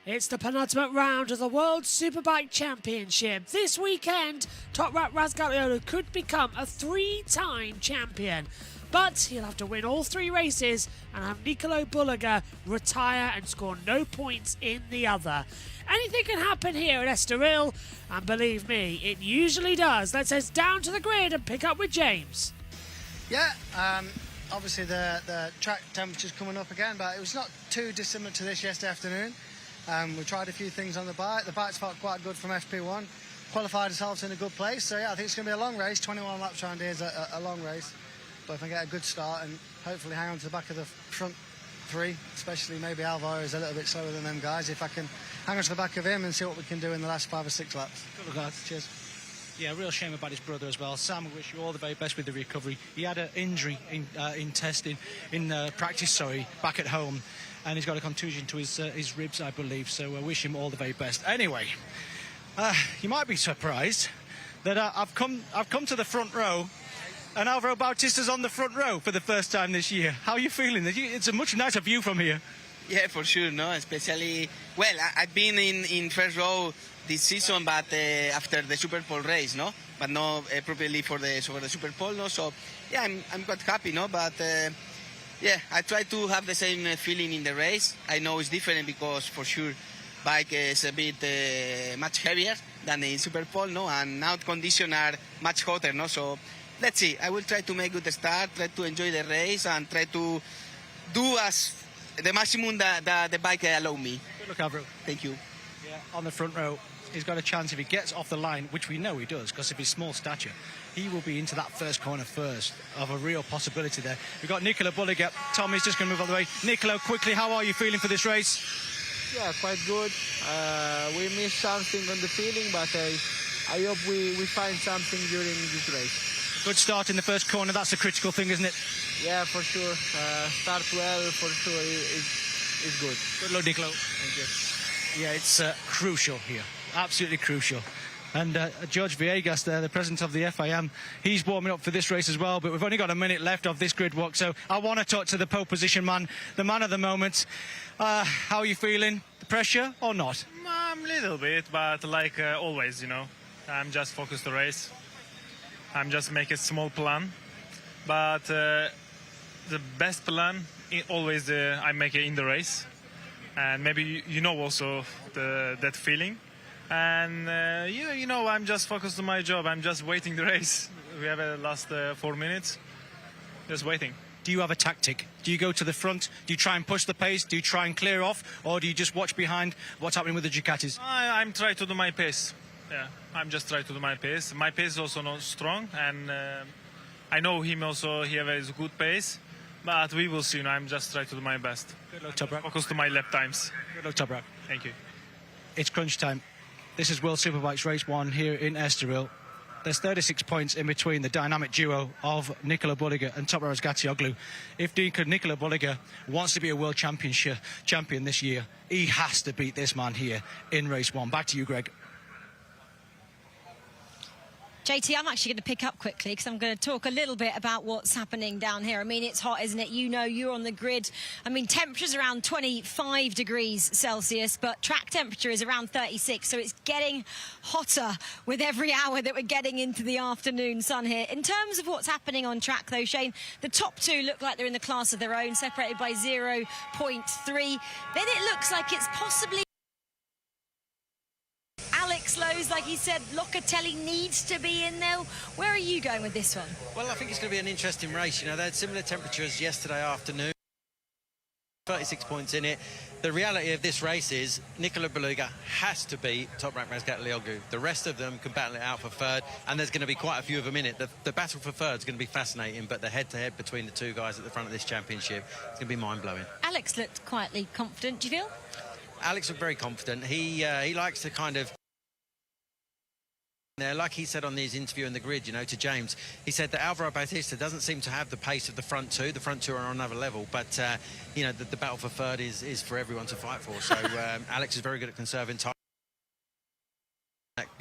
It's the penultimate round of the World Superbike Championship. This weekend, Toprak Razgatlioglu could become a three-time champion. But he'll have to win all three races and have Nicolo Bulliger retire and score no points in the other. Anything can happen here at Estoril, and believe me, it usually does. Let's head down to the grid and pick up with James. Yeah, obviously the track temperature's coming up again, but it was not too dissimilar to this yesterday afternoon. We tried a few things on the bike. The bike's felt quite good from FP1. Qualified ourselves in a good place, so yeah, I think it's going to be a long race. 21 laps around here is a long race. But if I get a good start and hopefully hang on to the back of the front three, especially maybe Alvaro is a little bit slower than them guys, if I can hang on to the back of him and see what we can do in the last 5 or 6 laps. Good regards. Cheers. Yeah, real shame about his brother as well. Sam, we wish you all the very best with the recovery. He had an injury in testing, in practice, back at home, and he's got a contusion to his ribs, I believe, so I wish him all the very best. Anyway, you might be surprised that I've come to the front row, and Alvaro Bautista's on the front row for the first time this year. How are you feeling? It's a much nicer view from here. Yeah, for sure, no, especially, well, I've been in first row this season, but after the Superpole race, no, but not properly for the Superpole, no, so yeah, I'm quite happy, no, but yeah, I try to have the same feeling in the race. I know it's different because for sure bike is a bit much heavier than the Superpole, no, and now conditions are much hotter, no, so let's see. I will try to make a good start, try to enjoy the race, and try to do as the maximum that the bike allow me. Good luck, Alvaro. Thank you. Yeah, on the front row, he's got a chance if he gets off the line, which we know he does, because of his small stature. He will be into that first corner first, of a real possibility there. We've got Nicolo Bulliger. Tommy's just going to move out of the way. Nicolo, quickly, how are you feeling for this race? Yeah, quite good. We missed something on the feeling, but I hope we find something during this race. Good start in the first corner, that's the critical thing, isn't it? Yeah, for sure. Start well, for sure, is good. Good luck, Nicolo. Thank you. Yeah, it's crucial here, absolutely crucial. And George Villegas there, the president of the FIM, he's warming up for this race as well, but we've only got a minute left of this grid walk, so I want to talk to the pole position man, the man of the moment. How are you feeling? The pressure or not? A little bit, but like always, you know, I'm just focused on the race. I'm just make a small plan, but the best plan always I make it in the race, and maybe you know also that feeling. And you know, I'm just focused on my job. I'm just waiting the race. We have a last 4 minutes, just waiting. Do you have a tactic? Do you go to the front? Do you try and push the pace? Do you try and clear off? Or do you just watch behind what's happening with the Ducatis? I'm trying to do my pace. Yeah, I'm just trying to do my pace. My pace is also not strong, and I know him also. He has a good pace, but we will see. You know, I'm just trying to do my best. Good luck, Toprak. Focus to my lap times. Good luck, Toprak. Thank you. It's crunch time. This is World Superbikes Race 1 here in Estoril. There's 36 points in between the dynamic duo of Nicolo Bulliger and Toprak Razgatlioglu. If Nicolo Bulliger wants to be a world champion this year, he has to beat this man here in race 1. Back to you, Greg. JT, I'm actually going to pick up quickly because I'm going to talk a little bit about what's happening down here. I mean, it's hot, isn't it? You know, you're on the grid. I mean, temperature's around 25 degrees Celsius, but track temperature is around 36, so it's getting hotter with every hour that we're getting into the afternoon sun here. In terms of what's happening on track, though, Shane, the top two look like they're in the class of their own, separated by 0.3. Then it looks like it's possibly Alex Lowe's, like he said, Locatelli needs to be in there. Where are you going with this one? Well, I think it's going to be an interesting race. You know, they had similar temperatures yesterday afternoon. 36 points in it. The reality of this race is Nicolo Bulliger has to beat Toprak Razgatlioglu. The rest of them can battle it out for third, and there's going to be quite a few of them in it. The battle for third is going to be fascinating, but the head-to-head between the two guys at the front of this championship is going to be mind-blowing. Alex looked quietly confident, do you feel? Alex looked very confident. He likes to kind of... Like he said on his interview in the grid, you know, to James, he said that Alvaro Bautista doesn't seem to have the pace of the front two. The front two are on another level, but, you know, the battle for third is for everyone to fight for. So Alex is very good at conserving time.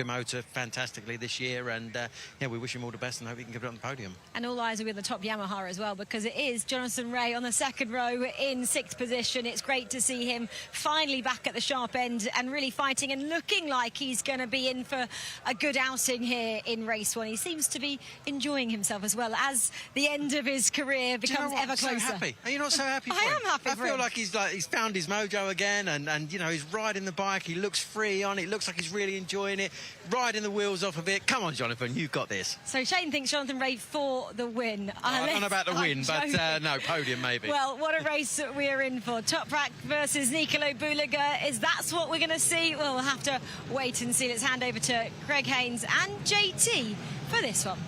Motor fantastically this year, and yeah, we wish him all the best and hope he can get it on the podium. And all eyes will be on the top Yamaha as well, because it is Jonathan Rea on the second row in 6th position. It's great to see him finally back at the sharp end and really fighting and looking like he's going to be in for a good outing here in race 1. He seems to be enjoying himself as well as the end of his career becomes ever closer. I'm so happy. Are you not so happy for him? I am happy for him. I feel like he's found his mojo again, and you know, he's riding the bike. He looks free on it. Looks like he's really enjoying it. Riding the wheels off of it. Come on, Jonathan, you've got this. So Shane thinks Jonathan Rea for the win. I don't know about the win, but no, podium maybe. Well, what a race we're in for. Toprak versus Nicolo Bulaga. That's what we're going to see? Well, we'll have to wait and see. Let's hand over to Greg Haynes and JT for this one.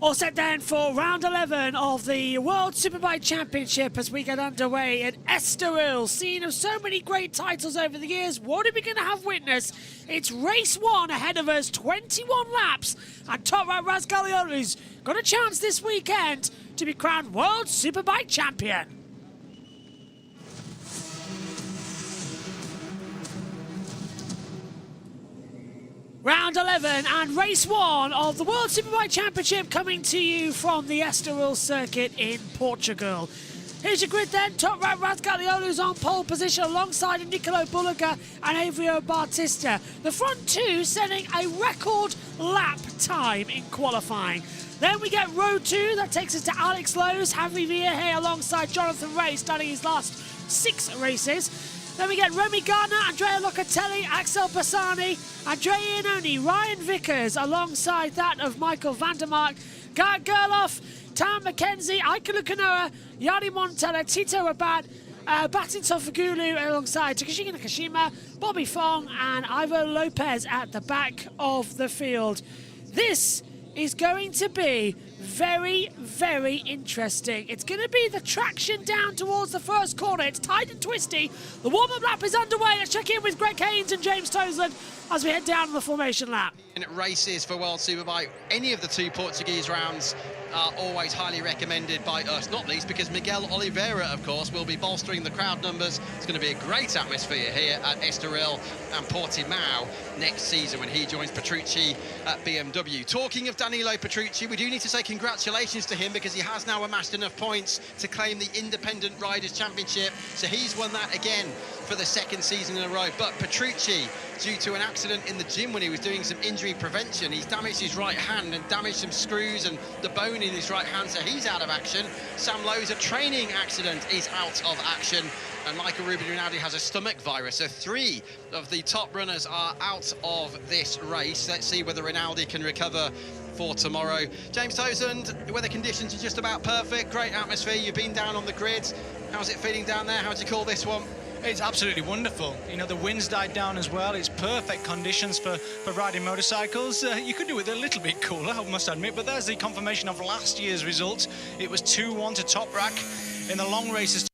All set then for round 11 of the World Superbike Championship as we get underway at Estoril. Scene of so many great titles over the years. What are we going to have witness? It's race 1 ahead of us, 21 laps. And Toprak Razgatlioglu's got a chance this weekend to be crowned World Superbike Champion. Round 11 and race 1 of the World Superbike Championship coming to you from the Estoril circuit in Portugal. Here's your grid then. Toprak Razgatlioglu's on pole position alongside Nicolo Bulaga and Avio Bautista. The front two setting a record lap time in qualifying. Then we get row 2, that takes us to Alex Lowe's, Javi Vierge alongside Jonathan Rea starting his last 6 races. Then we get Remy Gardner, Andrea Locatelli, Axel Bassani, Andrea Iannone, Ryan Vickers alongside that of Michael Vandermark, Gert Gerloff, Tam McKenzie, Aikulu Kanoa, Yari Montella, Tito Rabat, Batin Sofagulu alongside Takashiki Nakashima, Bobby Fong and Ivo Lopez at the back of the field. This is going to be very, very interesting. It's going to be the traction down towards the first corner. It's tight and twisty. The warm-up lap is underway. Let's check in with Greg Haynes and James Toseland as we head down the formation lap. Races for World Superbike, any of the 2 Portuguese rounds are always highly recommended by us, not least because Miguel Oliveira, of course, will be bolstering the crowd numbers. It's going to be a great atmosphere here at Estoril and Portimao next season when he joins Petrucci at BMW. Talking of Danilo Petrucci, we do need to say congratulations to him because he has now amassed enough points to claim the Independent Riders' Championship. So he's won that again for the 2nd season in a row. But Petrucci, due to an accident in the gym when he was doing some injury prevention, he's damaged his right hand and damaged some screws and the bone in his right hand, so he's out of action. Sam Lowe's, a training accident, is out of action. And Michael Ruben Rinaldi has a stomach virus. So 3 of the top runners are out of this race. Let's see whether Rinaldi can recover for tomorrow. James Toseland, the weather conditions are just about perfect. Great atmosphere. You've been down on the grid. How's it feeling down there? How do you call this one? It's absolutely wonderful. You know, the wind's died down as well. It's perfect conditions for riding motorcycles. You could do it a little bit cooler, I must admit, but there's the confirmation of last year's results. It was 2-1 to Toprak in the long races.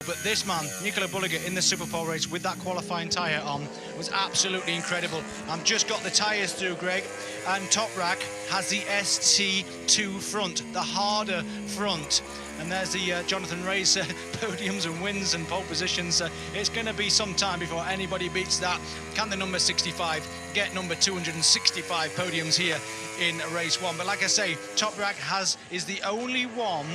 But this man, Nicolo Bulaga, in the Superpole race with that qualifying tyre on was absolutely incredible. I've just got the tyres through, Greg, and Toprak has the ST2 front, the harder front. And there's the Jonathan Rea's podiums and wins and pole positions. It's going to be some time before anybody beats that. Can the number 65 get number 265 podiums here in race 1? But like I say, Toprak is the only one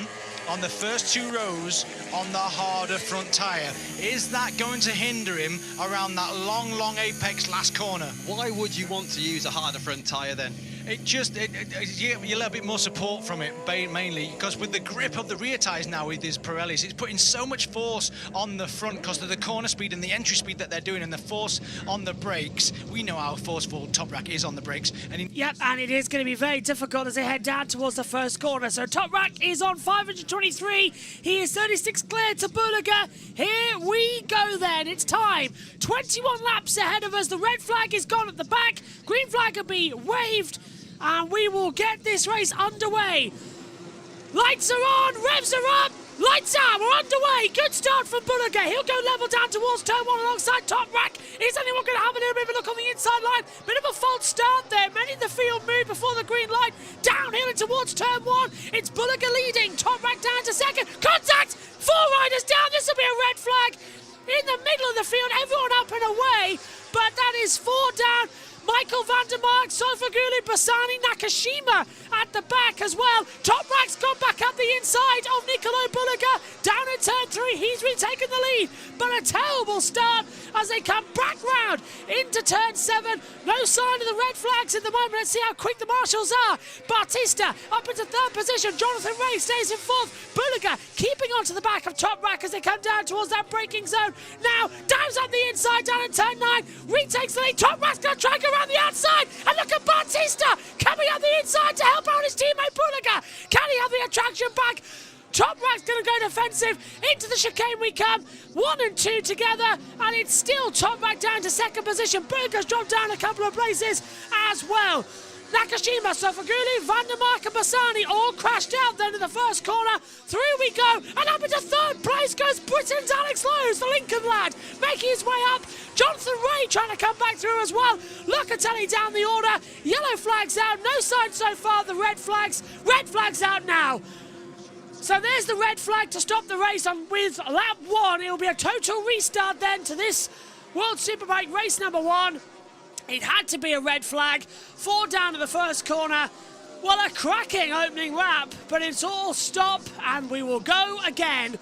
on the first 2 rows on the harder front tyre. Is that going to hinder him around that long apex last corner? Why would you want to use a harder front tyre then? You get a little bit more support from it, mainly because with the grip of the rear tyres now with these Pirellis, it's putting so much force on the front because of the corner speed and the entry speed that they're doing and the force on the brakes. We know how forceful Toprak is on the brakes. Yep, and it is going to be very difficult as they head down towards the first corner. So Toprak is on 523. He is 36 clear to Bulaga. Here we go then. It's time. 21 laps ahead of us. The red flag is gone at the back. Green flag will be waved. And we will get this race underway. Lights are on, revs are up, lights out, we're underway. Good start from Bulaga. He'll go level down towards turn 1 alongside Toprak. Is anyone going to have a little bit of a look on the inside line? Bit of a false start there. Many of the field moved before the green light. Downhill and towards turn 1. It's Bulaga leading. Toprak down to second. Contact! 4 riders down. This will be a red flag. in the middle of the field, everyone up and away, but that is 4 down. Michael van der Mark, Sofaguli, Bassani, Nakashima at the back as well. Toprak's gone back up the inside of Nicolo Bulliger. Down in turn 3, he's retaken the lead. But a terrible start as they come back round into turn 7. No sign of the red flags at the moment. Let's see how quick the marshals are. Bautista up into 3rd position. Jonathan Ray stays in 4th. Bulliger keeping onto the back of Toprak as they come down towards that braking zone. Now, dives up the inside down in turn 9. Retakes the lead. Toprak's going to try and go around the outside. And look at Bautista coming up the inside to help out his teammate Bulliger. Can he have the attraction back? Toprak's going to go defensive. Into the chicane we come. 1 and 2 together. And it's still Toprak down to 2nd position. Bulliger's dropped down a couple of places as well. Nakashima, Sofaguli, Van der Mark and Bassani all crashed out then in the first corner. Through we go, and up into 3rd place goes Britain's Alex Lowe's, the Lincoln lad, making his way up. Jonathan Ray trying to come back through as well. Locatelli down the order. Yellow flags out, no sign so far of the red flags. Red flags out now. So there's the red flag to stop the race on with lap 1. It will be a total restart then to this World Superbike race number 1. It had to be a red flag. 4 down to the first corner. Well, a cracking opening lap, but it's all stop, and we will go again.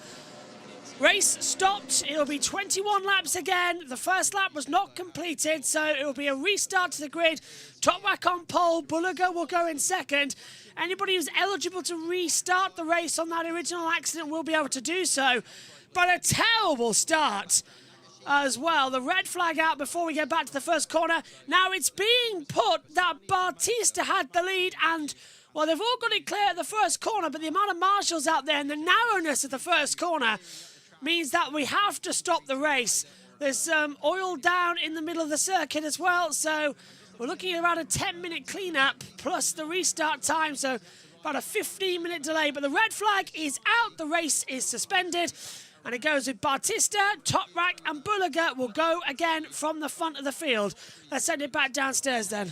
Race stopped. It'll be 21 laps again. The first lap was not completed, so it will be a restart to the grid. Toprak on pole. Bulliger will go in 2nd. Anybody who's eligible to restart the race on that original accident will be able to do so. But a terrible start as well. The red flag out before we get back to the first corner. Now it's being put that Bautista had the lead, and well, they've all got it clear at the first corner, but the amount of marshals out there and the narrowness of the first corner means that we have to stop the race. There's oil down in the middle of the circuit as well, so we're looking at around a 10-minute cleanup plus the restart time, so about a 15-minute delay. But the red flag is out. The race is suspended. And it goes with Bautista, Toprak and Bulliger will go again from the front of the field. Let's send it back downstairs then.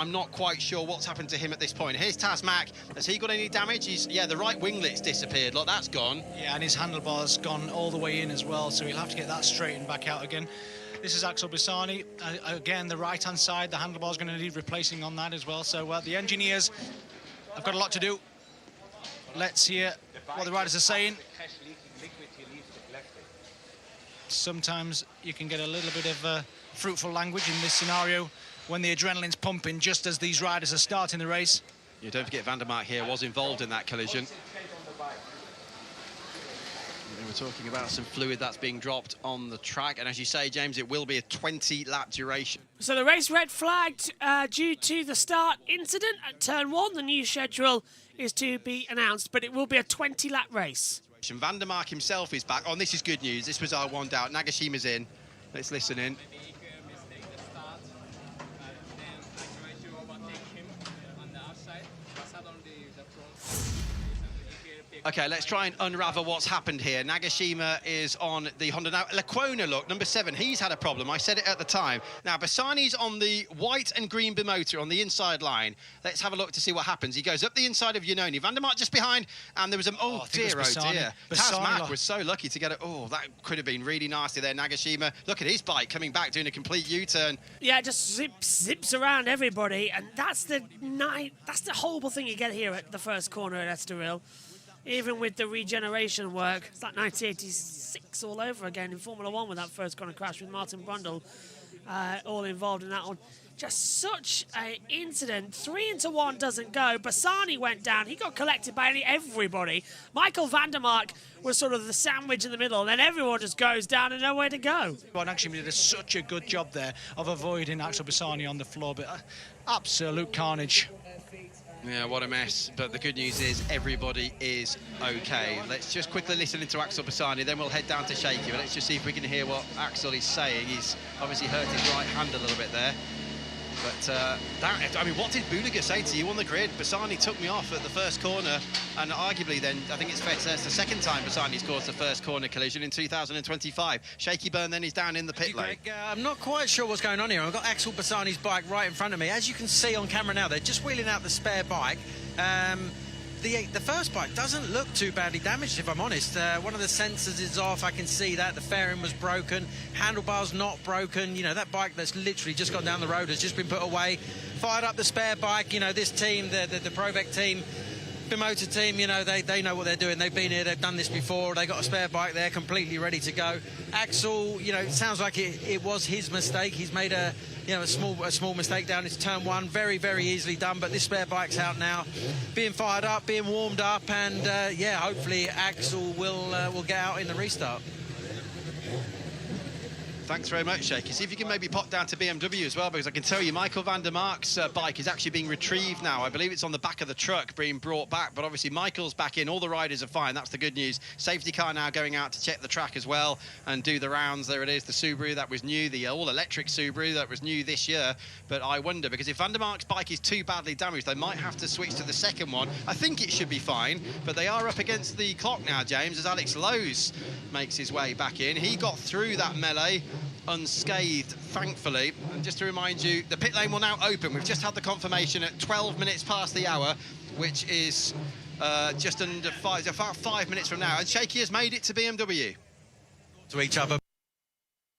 I'm not quite sure what's happened to him at this point. Here's Tasmac. Has he got any damage? Yeah, the right winglet's disappeared. Look, that's gone. Yeah, and his handlebar's gone all the way in as well, so he'll have to get that straightened back out again. This is Axel Bassani. Again, the right-hand side, the handlebar's going to need replacing on that as well. So the engineers have got a lot to do. Let's hear what the riders are saying. Sometimes you can get a little bit of fruitful language in this scenario when the adrenaline's pumping just as these riders are starting the race. Yeah, don't forget Van der Mark here was involved in that collision. And we're talking about some fluid that's being dropped on the track, and as you say, James, it will be a 20-lap duration. So the race red flagged due to the start incident at turn 1. The new schedule is to be announced, but it will be a 20-lap race. Van der Mark himself is back. Oh, and this is good news. This was our one doubt. Nagashima's in. Let's listen in. Okay, let's try and unravel what's happened here. Nagashima is on the Honda now. Lecuona, look, number 7, he's had a problem. I said it at the time. Now, Bassani's on the white and green Bimotor on the inside line. Let's have a look to see what happens. He goes up the inside of Iannone. Van der Mark just behind, and there was a... Oh, dear, oh, dear. Tasmac was so lucky to get it. Oh, that could have been really nasty there, Nagashima. Look at his bike coming back, doing a complete U-turn. Yeah, just zips around everybody, and that's the horrible thing you get here at the first corner at Estoril. Even with the regeneration work, it's like 1986 all over again in Formula 1 with that first corner crash with Martin Brundle all involved in that one. Just such an incident. 3 into 1 doesn't go. Bassani went down. He got collected by everybody. Michael van der Mark was sort of the sandwich in the middle, and then everyone just goes down and nowhere to go. Well, actually did such a good job there of avoiding Axel Bassani on the floor, but absolute carnage. Yeah, what a mess. But the good news is everybody is okay. Let's just quickly listen into Axel Bassani, then we'll head down to Shaky. But let's just see if we can hear what Axel is saying. He's obviously hurt his right hand a little bit there. But, I mean, what did Bulliger say to you on the grid? Bassani took me off at the first corner, and arguably then, I think it's fair to say it's the second time Bassani's caused the first corner collision in 2025. Shaky Byrne then is down in the pit lane. I'm not quite sure what's going on here. I've got Axel Bassani's bike right in front of me. As you can see on camera now, they're just wheeling out the spare bike. the first bike doesn't look too badly damaged, if I'm honest. One of the sensors is off, I can see that. The fairing was broken, handlebars not broken. You know, that bike that's literally just gone down the road has just been put away. Fired up the spare bike, you know, this team, the Provec team, JBMotor team, you know, they know what they're doing. They've been here, they've done this before. They got a spare bike there, completely ready to go. Axel, you know, it sounds like it was his mistake. He's made a small mistake down into turn one, very, very easily done. But this spare bike's out now, being fired up, being warmed up, and yeah, hopefully Axel will get out in the restart. Thanks very much, Shaky. See if you can maybe pop down to BMW as well, because I can tell you Michael van der Mark's bike is actually being retrieved now. I believe it's on the back of the truck being brought back, but obviously Michael's back in. All the riders are fine. That's the good news. Safety car now going out to check the track as well and do the rounds. There it is, the Subaru that was new, the all-electric Subaru that was new this year. But I wonder, because if van der Mark's bike is too badly damaged, they might have to switch to the second one. I think it should be fine, but they are up against the clock now, James, as Alex Lowe's makes his way back in. He got through that melee unscathed, thankfully. And just to remind you, the pit lane will now open. We've just had the confirmation at 12 minutes past the hour, which is just under about 5 minutes from now. And Shaky has made it to BMW. To each other.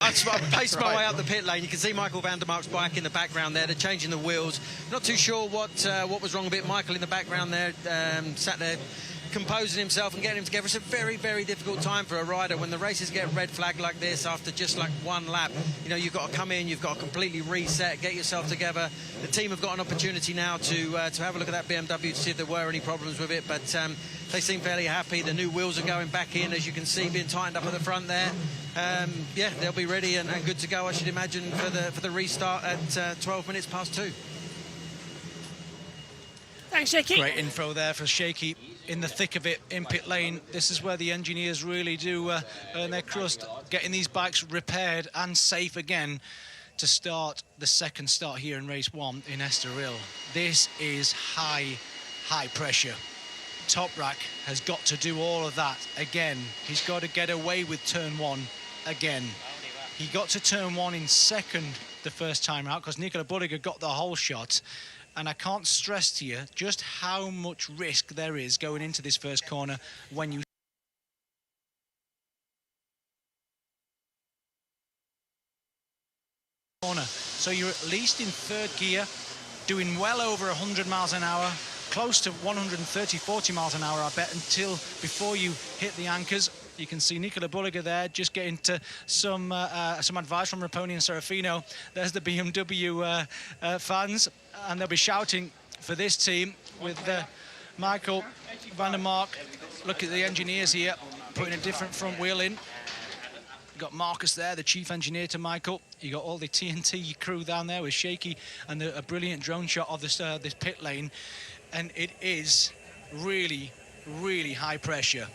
I've paced my way up the pit lane. You can see Michael van der Mark's bike in the background there. They're changing the wheels. Not too sure what was wrong a bit. Michael in the background there, sat there composing himself and getting him together. It's a very, very difficult time for a rider when the races get red flag like this after just like one lap. You know, you've got to come in, you've got to completely reset, get yourself together. The team have got an opportunity now to have a look at that BMW to see if there were any problems with it, but they seem fairly happy. The new wheels are going back in, as you can see, being tightened up at the front there. Yeah, they'll be ready and good to go, I should imagine, for the restart at 12 minutes past 2. Thanks, Shaky. Great info there for Shaky. In the thick of it, in pit lane, this is where the engineers really do earn their crust, getting these bikes repaired and safe again to start the second start here in race 1 in Estoril. This is high pressure. Toprak has got to do all of that again. He's got to get away with turn 1 again. He got to turn 1 in second the first time out because Nicola Bulliger got the whole shot. And I can't stress to you just how much risk there is going into this first corner when you so you're at least in third gear, doing well over 100 miles an hour, close to 130-40 miles an hour, I bet, until before you hit the anchors. You can see Nicola Bulliger there just getting to some advice from Raponi and Serafino. There's the BMW fans, and they'll be shouting for this team with Michael van der Mark. Look at the engineers here, putting a different front wheel in. You've got Marcus there, the chief engineer to Michael. You got all the TNT crew down there with Shaky and a brilliant drone shot of this pit lane. And it is really, really high pressure.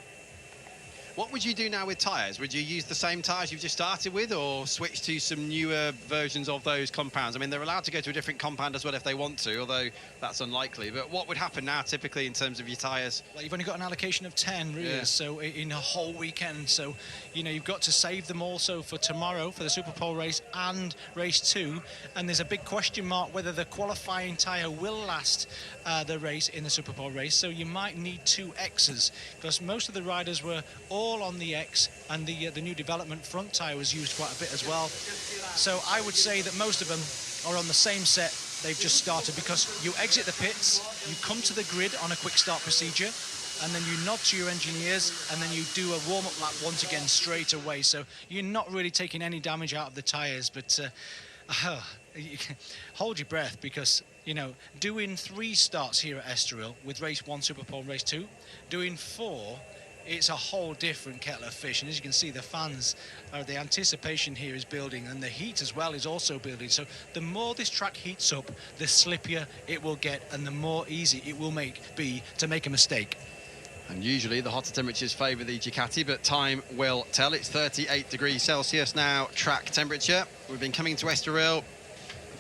What would you do now with tyres? Would you use the same tyres you've just started with, or switch to some newer versions of those compounds? I mean, they're allowed to go to a different compound as well if they want to, although that's unlikely. But what would happen now, typically, in terms of your tyres? Well, you've only got an allocation of 10, really, yeah. So in a whole weekend. So, you know, you've got to save them also for tomorrow, for the Superpole race and race 2. And there's a big question mark whether the qualifying tyre will last the race in the Superpole race. So you might need 2 X's, because most of the riders were all on the X, and the new development front tyre was used quite a bit as well. So I would say that most of them are on the same set they've just started, because you exit the pits, you come to the grid on a quick start procedure, and then you nod to your engineers, and then you do a warm-up lap once again straight away. So you're not really taking any damage out of the tyres, but hold your breath, because, you know, doing 3 starts here at Estoril with race 1 Superpole, race 2, doing 4, it's a whole different kettle of fish. And as you can see, the fans, the anticipation here is building, and the heat as well is also building. So the more this track heats up, the slippier it will get, and the more easy it will be to make a mistake. And usually the hotter temperatures favour the Ducati, but time will tell. It's 38 degrees Celsius now, track temperature. We've been coming to Estoril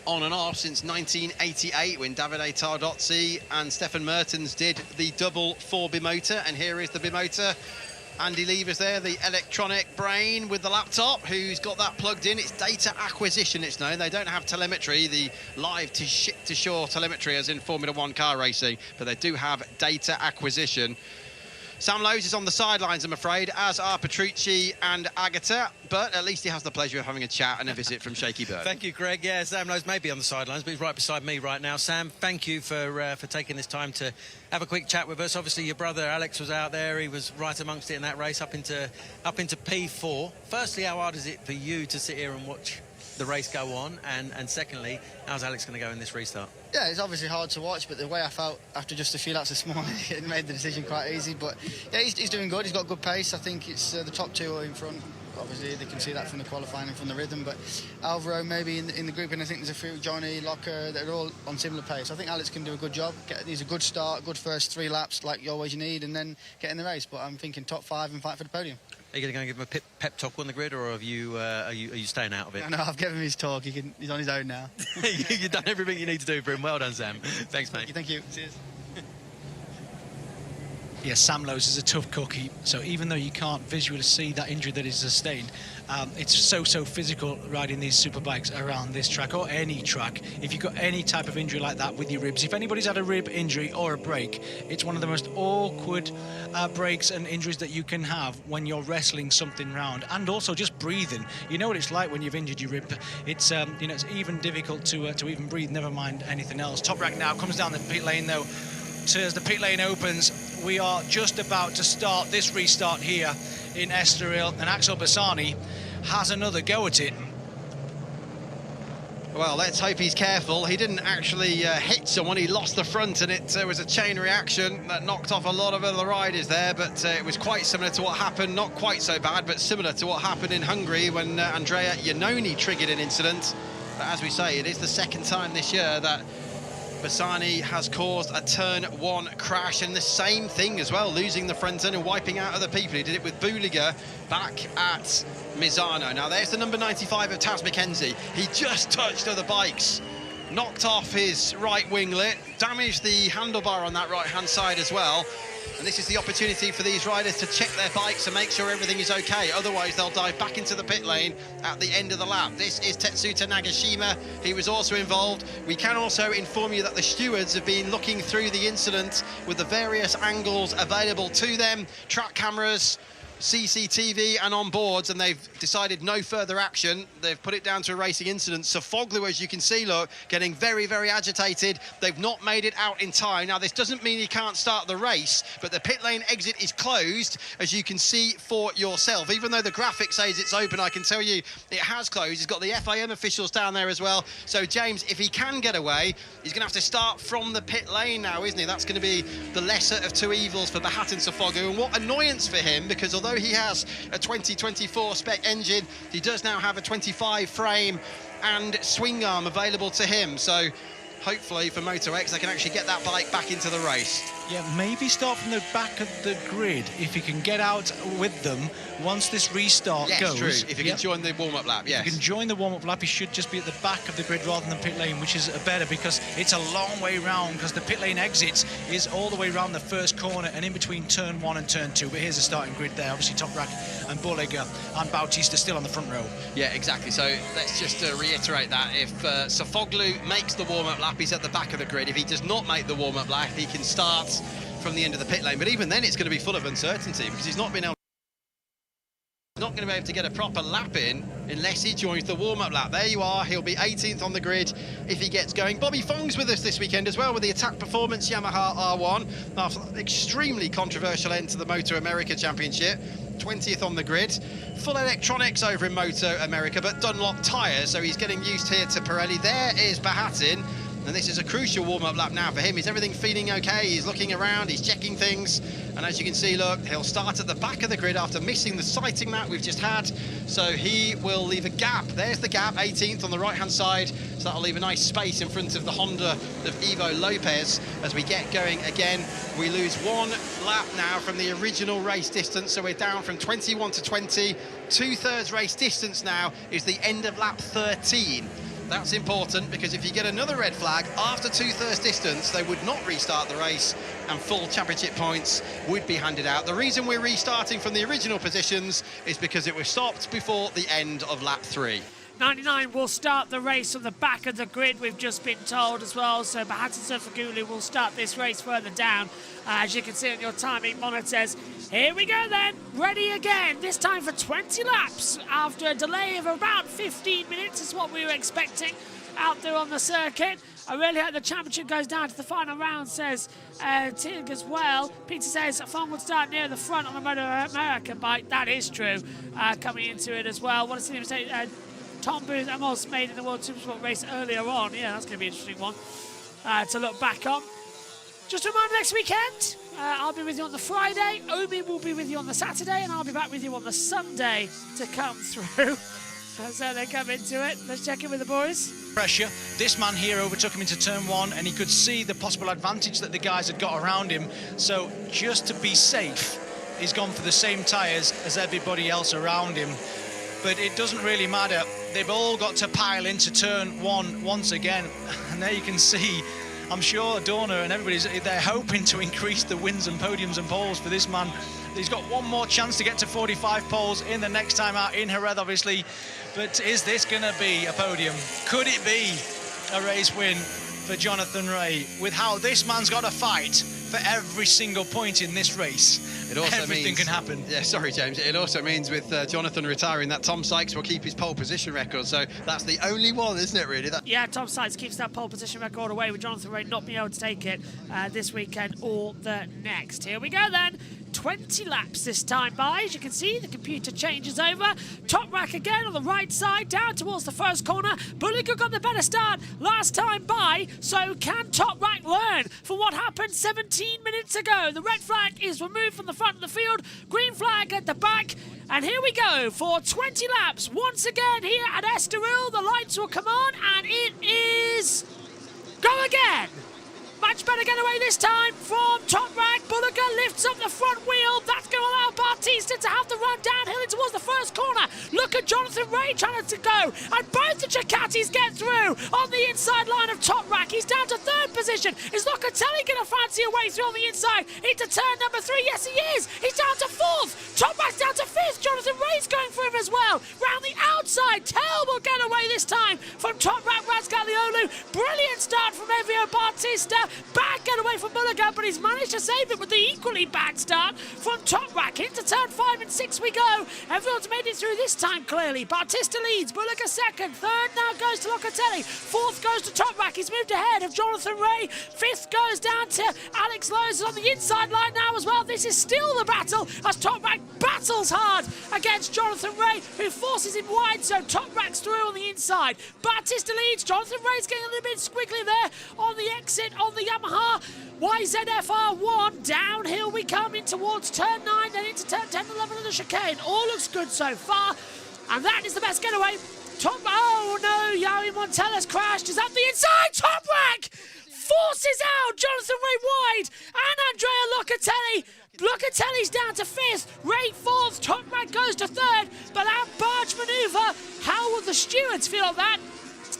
on and off since 1988, when Davide Tardozzi and Stefan Mertens did the double for BMotor. And here is the BMotor Andy Lever's there, the electronic brain with the laptop, who's got that plugged in. It's data acquisition, it's known. They don't have telemetry, the live to shore telemetry as in Formula 1 car racing, but they do have data acquisition. Sam Lowes is on the sidelines, I'm afraid, as are Petrucci and Agata, but at least he has the pleasure of having a chat and a visit from Shaky Bird. Thank you, Greg. Yeah, Sam Lowes may be on the sidelines, but he's right beside me right now. Sam, thank you for taking this time to have a quick chat with us. Obviously, your brother Alex was out there. He was right amongst it in that race up into P4. Firstly, how hard is it for you to sit here and watch the race go on? And secondly, how's Alex going to go in this restart? Yeah, it's obviously hard to watch, but the way I felt after just a few laps this morning, it made the decision quite easy. But yeah, he's doing good. He's got good pace. I think it's the top two are in front. Obviously, they can see that from the qualifying and from the rhythm. But Alvaro maybe in the group, and I think there's a few, Johnny, Locker, they're all on similar pace. I think Alex can do a good job. He's a good start, good first 3 laps, like you always need, and then get in the race. But I'm thinking top 5 and fight for the podium. Are you going to go and give him a pep talk on the grid, or are you staying out of it? No, I've given him his talk. He's on his own now. You've done everything you need to do for him. Well done, Sam. Thanks, mate. Thank you. Cheers. Yes, Sam Lowes is a tough cookie, so even though you can't visually see that injury that he's sustained, it's so physical riding these superbikes around this track or any track. If you've got any type of injury like that with your ribs, if anybody's had a rib injury or a break, it's one of the most awkward breaks and injuries that you can have when you're wrestling something round, and also just breathing. You know what it's like when you've injured your rib. It's you know, it's even difficult to even breathe, never mind anything else. Top Rank now comes down the pit lane though. As the pit lane opens, we are just about to start this restart here in Estoril, and Axel Bassani has another go at it. Well, let's hope he's careful. He didn't actually hit someone. He lost the front, and it was a chain reaction that knocked off a lot of other riders there, but it was quite similar to what happened, not quite so bad, but similar to what happened in Hungary when Andrea Iannone triggered an incident. But as we say, it is the second time this year that Bassani has caused a turn 1 crash, and the same thing as well, losing the front end and wiping out other people. He did it with Buliga back at Misano. Now there's the number 95 of Taz McKenzie. He just touched other bikes, knocked off his right winglet, damaged the handlebar on that right hand side as well. And this is the opportunity for these riders to check their bikes and make sure everything is okay. Otherwise, they'll dive back into the pit lane at the end of the lap. This is Tetsuta Nagashima. He was also involved. We can also inform you that the stewards have been looking through the incident with the various angles available to them, track cameras, CCTV and on boards, and they've decided no further action. They've put it down to a racing incident. Sofoglu, as you can see, look, getting very, very agitated. They've not made it out in time. Now, this doesn't mean he can't start the race, but the pit lane exit is closed, as you can see for yourself. Even though the graphic says it's open, I can tell you it has closed. He's got the FIM officials down there as well. So, James, if he can get away, he's going to have to start from the pit lane now, isn't he? That's going to be the lesser of two evils for Bahattin Sofoglu. And what annoyance for him, because although he has a 2024 spec engine, he does now have a 25 frame and swing arm available to him. So hopefully for Moto X, they can actually get that bike back into the race. Yeah, maybe start from the back of the grid if you can get out with them once this restart goes. Yes, true. If you can join the warm-up lap, yes. If you can join the warm-up lap, he should just be at the back of the grid rather than the pit lane, which is better because it's a long way round, because the pit lane exit is all the way around the first corner and in between turn 1 and turn 2. But here's the starting grid there. Obviously, Toprak and Bolliger and Bautista still on the front row. Yeah, exactly. So let's just reiterate that. If Sofoglu makes the warm-up lap, he's at the back of the grid. If he does not make the warm-up lap, he can start from the end of the pit lane. But even then, it's going to be full of uncertainty because he's not going to be able to get a proper lap in unless he joins the warm-up lap. There you are. He'll be 18th on the grid if he gets going. Bobby Fong's with us this weekend as well with the Attack Performance Yamaha R1 after an extremely controversial end to the Moto America Championship. 20th on the grid. Full electronics over in Moto America, but Dunlop tyres, so he's getting used here to Pirelli. There is Bahattin. And this is a crucial warm-up lap now for him. Is everything feeling okay? He's looking around, he's checking things. And as you can see, look, he'll start at the back of the grid after missing the sighting map we've just had. So he will leave a gap. There's the gap, 18th on the right-hand side. So that'll leave a nice space in front of the Honda of Ivo Lopez as we get going again. We lose 1 lap now from the original race distance. So we're down from 21 to 20. 2/3 race distance now is the end of lap 13. That's important, because if you get another red flag after 2/3 distance, they would not restart the race and full championship points would be handed out. The reason we're restarting from the original positions is because it was stopped before the end of lap 3. 99 will start the race from the back of the grid, we've just been told as well. So Bahattin Sofagulu will start this race further down. As you can see on your timing monitors. Here we go then, ready again, this time for 20 laps after a delay of about 15 minutes is what we were expecting out there on the circuit. I really hope the championship goes down to the final round, says Tig as well. Peter says fun would start near the front on the Motor America bike. That is true, coming into it as well. What does he say? Tom Booth almost made in the World Supersport race earlier on. Yeah, that's going to be an interesting one to look back on. Just a reminder, next weekend, I'll be with you on the Friday, Omi will be with you on the Saturday, and I'll be back with you on the Sunday to come through. So they come into it. Let's check in with the boys. Pressure. This man here overtook him into turn 1, and he could see the possible advantage that the guys had got around him. So just to be safe, he's gone for the same tyres as everybody else around him. But it doesn't really matter. They've all got to pile into turn 1 once again. And there you can see, I'm sure Dorna and everybody's, they're hoping to increase the wins and podiums and poles for this man. He's got one more chance to get to 45 poles in the next time out in Jerez, obviously. But is this going to be a podium? Could it be a race win for Jonathan Rea with how this man's got to fight for every single point in this race? It also Everything can happen. Yeah, sorry, James. It also means with Jonathan retiring that Tom Sykes will keep his pole position record. So that's the only one, isn't it, really? Yeah, Tom Sykes keeps that pole position record away with Jonathan Rea not being able to take it this weekend or the next. Here we go then. 20 laps this time by. As you can see, the computer changes over. Top rack again on the right side, down towards the first corner. Bulliger got the better start last time by, so can Top rack learn from what happened 17 minutes ago? The red flag is removed from the front of the field, green flag at the back, and here we go for 20 laps. Once again here at Estoril, the lights will come on, and it is go again. Much better getaway this time from Top Rack. Bulliger lifts up the front wheel. That's going to allow Bautista to have the run downhill in towards the first corner. Look at Jonathan Rea trying to go. And both the Ducatis get through on the inside line of Top Rack. He's down to 3rd position. Is Locatelli going to fancy a way through on the inside into turn number 3? Yes, he is. He's down to 4th. Top Rack's down to 5th. Jonathan Rea's going for him as well. Round the outside. Terrible getaway this time from Top Rack Razgatlioglu. Brilliant start from Evio Bautista. Bad getaway from Bulliger, but he's managed to save it with the equally bad start from Top Rack. Into turn 5 and 6 we go. Everyone's made it through this time clearly. Bautista leads, Bulliger 2nd. 3rd now goes to Locatelli. 4th goes to Top Rack. He's moved ahead of Jonathan Rea. 5th goes down to Alex Lowe's on the inside line now as well. This is still the battle as Top Rack battles hard against Jonathan Rea, who forces him wide, so Top Rack's through on the inside. Bautista leads. Jonathan Rea's getting a little bit squiggly there on the exit on the Yamaha YZF-R1. Downhill we come in towards turn 9, then into turn 10 and 11 of the chicane. All looks good so far, and that is the best getaway. Oh no, Yowie Montella's crashed. Is up the inside. Top Rack forces out Jonathan Rea wide, and Andrea Locatelli. Locatelli's down to 5th, Rea 4th, Top Rack goes to 3rd, but that barge manoeuvre, how will the stewards feel of that?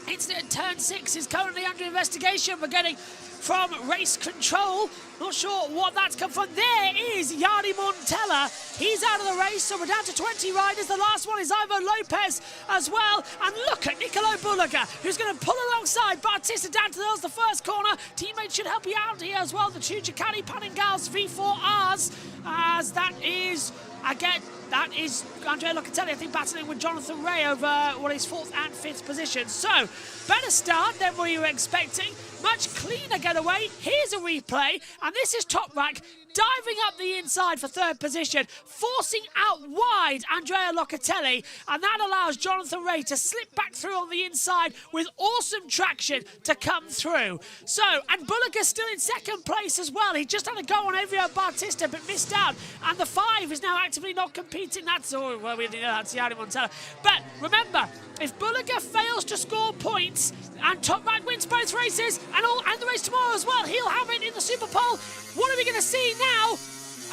Incident turn 6 is currently under investigation. We're getting from race control. Not sure what that's come from. There is Yanni Montella. He's out of the race, so we're down to 20 riders. The last one is Ivo Lopez as well. And look at Nicolo Bulliger, who's going to pull alongside Bautista down to the first corner. Teammates should help you out here as well. The two Ducati Panigales V4Rs, as that is, again, that is Andrea Locatelli, I think, battling with Jonathan Rea over what is 4th and 5th position. So, better start than we were expecting. Much cleaner getaway. Here's a replay, and this is Top Rack diving up the inside for 3rd position, forcing out wide Andrea Locatelli, and that allows Jonathan Rea to slip back through on the inside with awesome traction to come through. So, and Bulliger's still in 2nd place as well. He just had a go on Evio Bautista but missed out, and the 5 is now actively not competing. That's all, well, we know that's Yanni Montella. But remember, if Bulliger fails to score points and Top Rack wins both races and the race tomorrow as well, he'll have it in the Super Pole. What are we going to see now?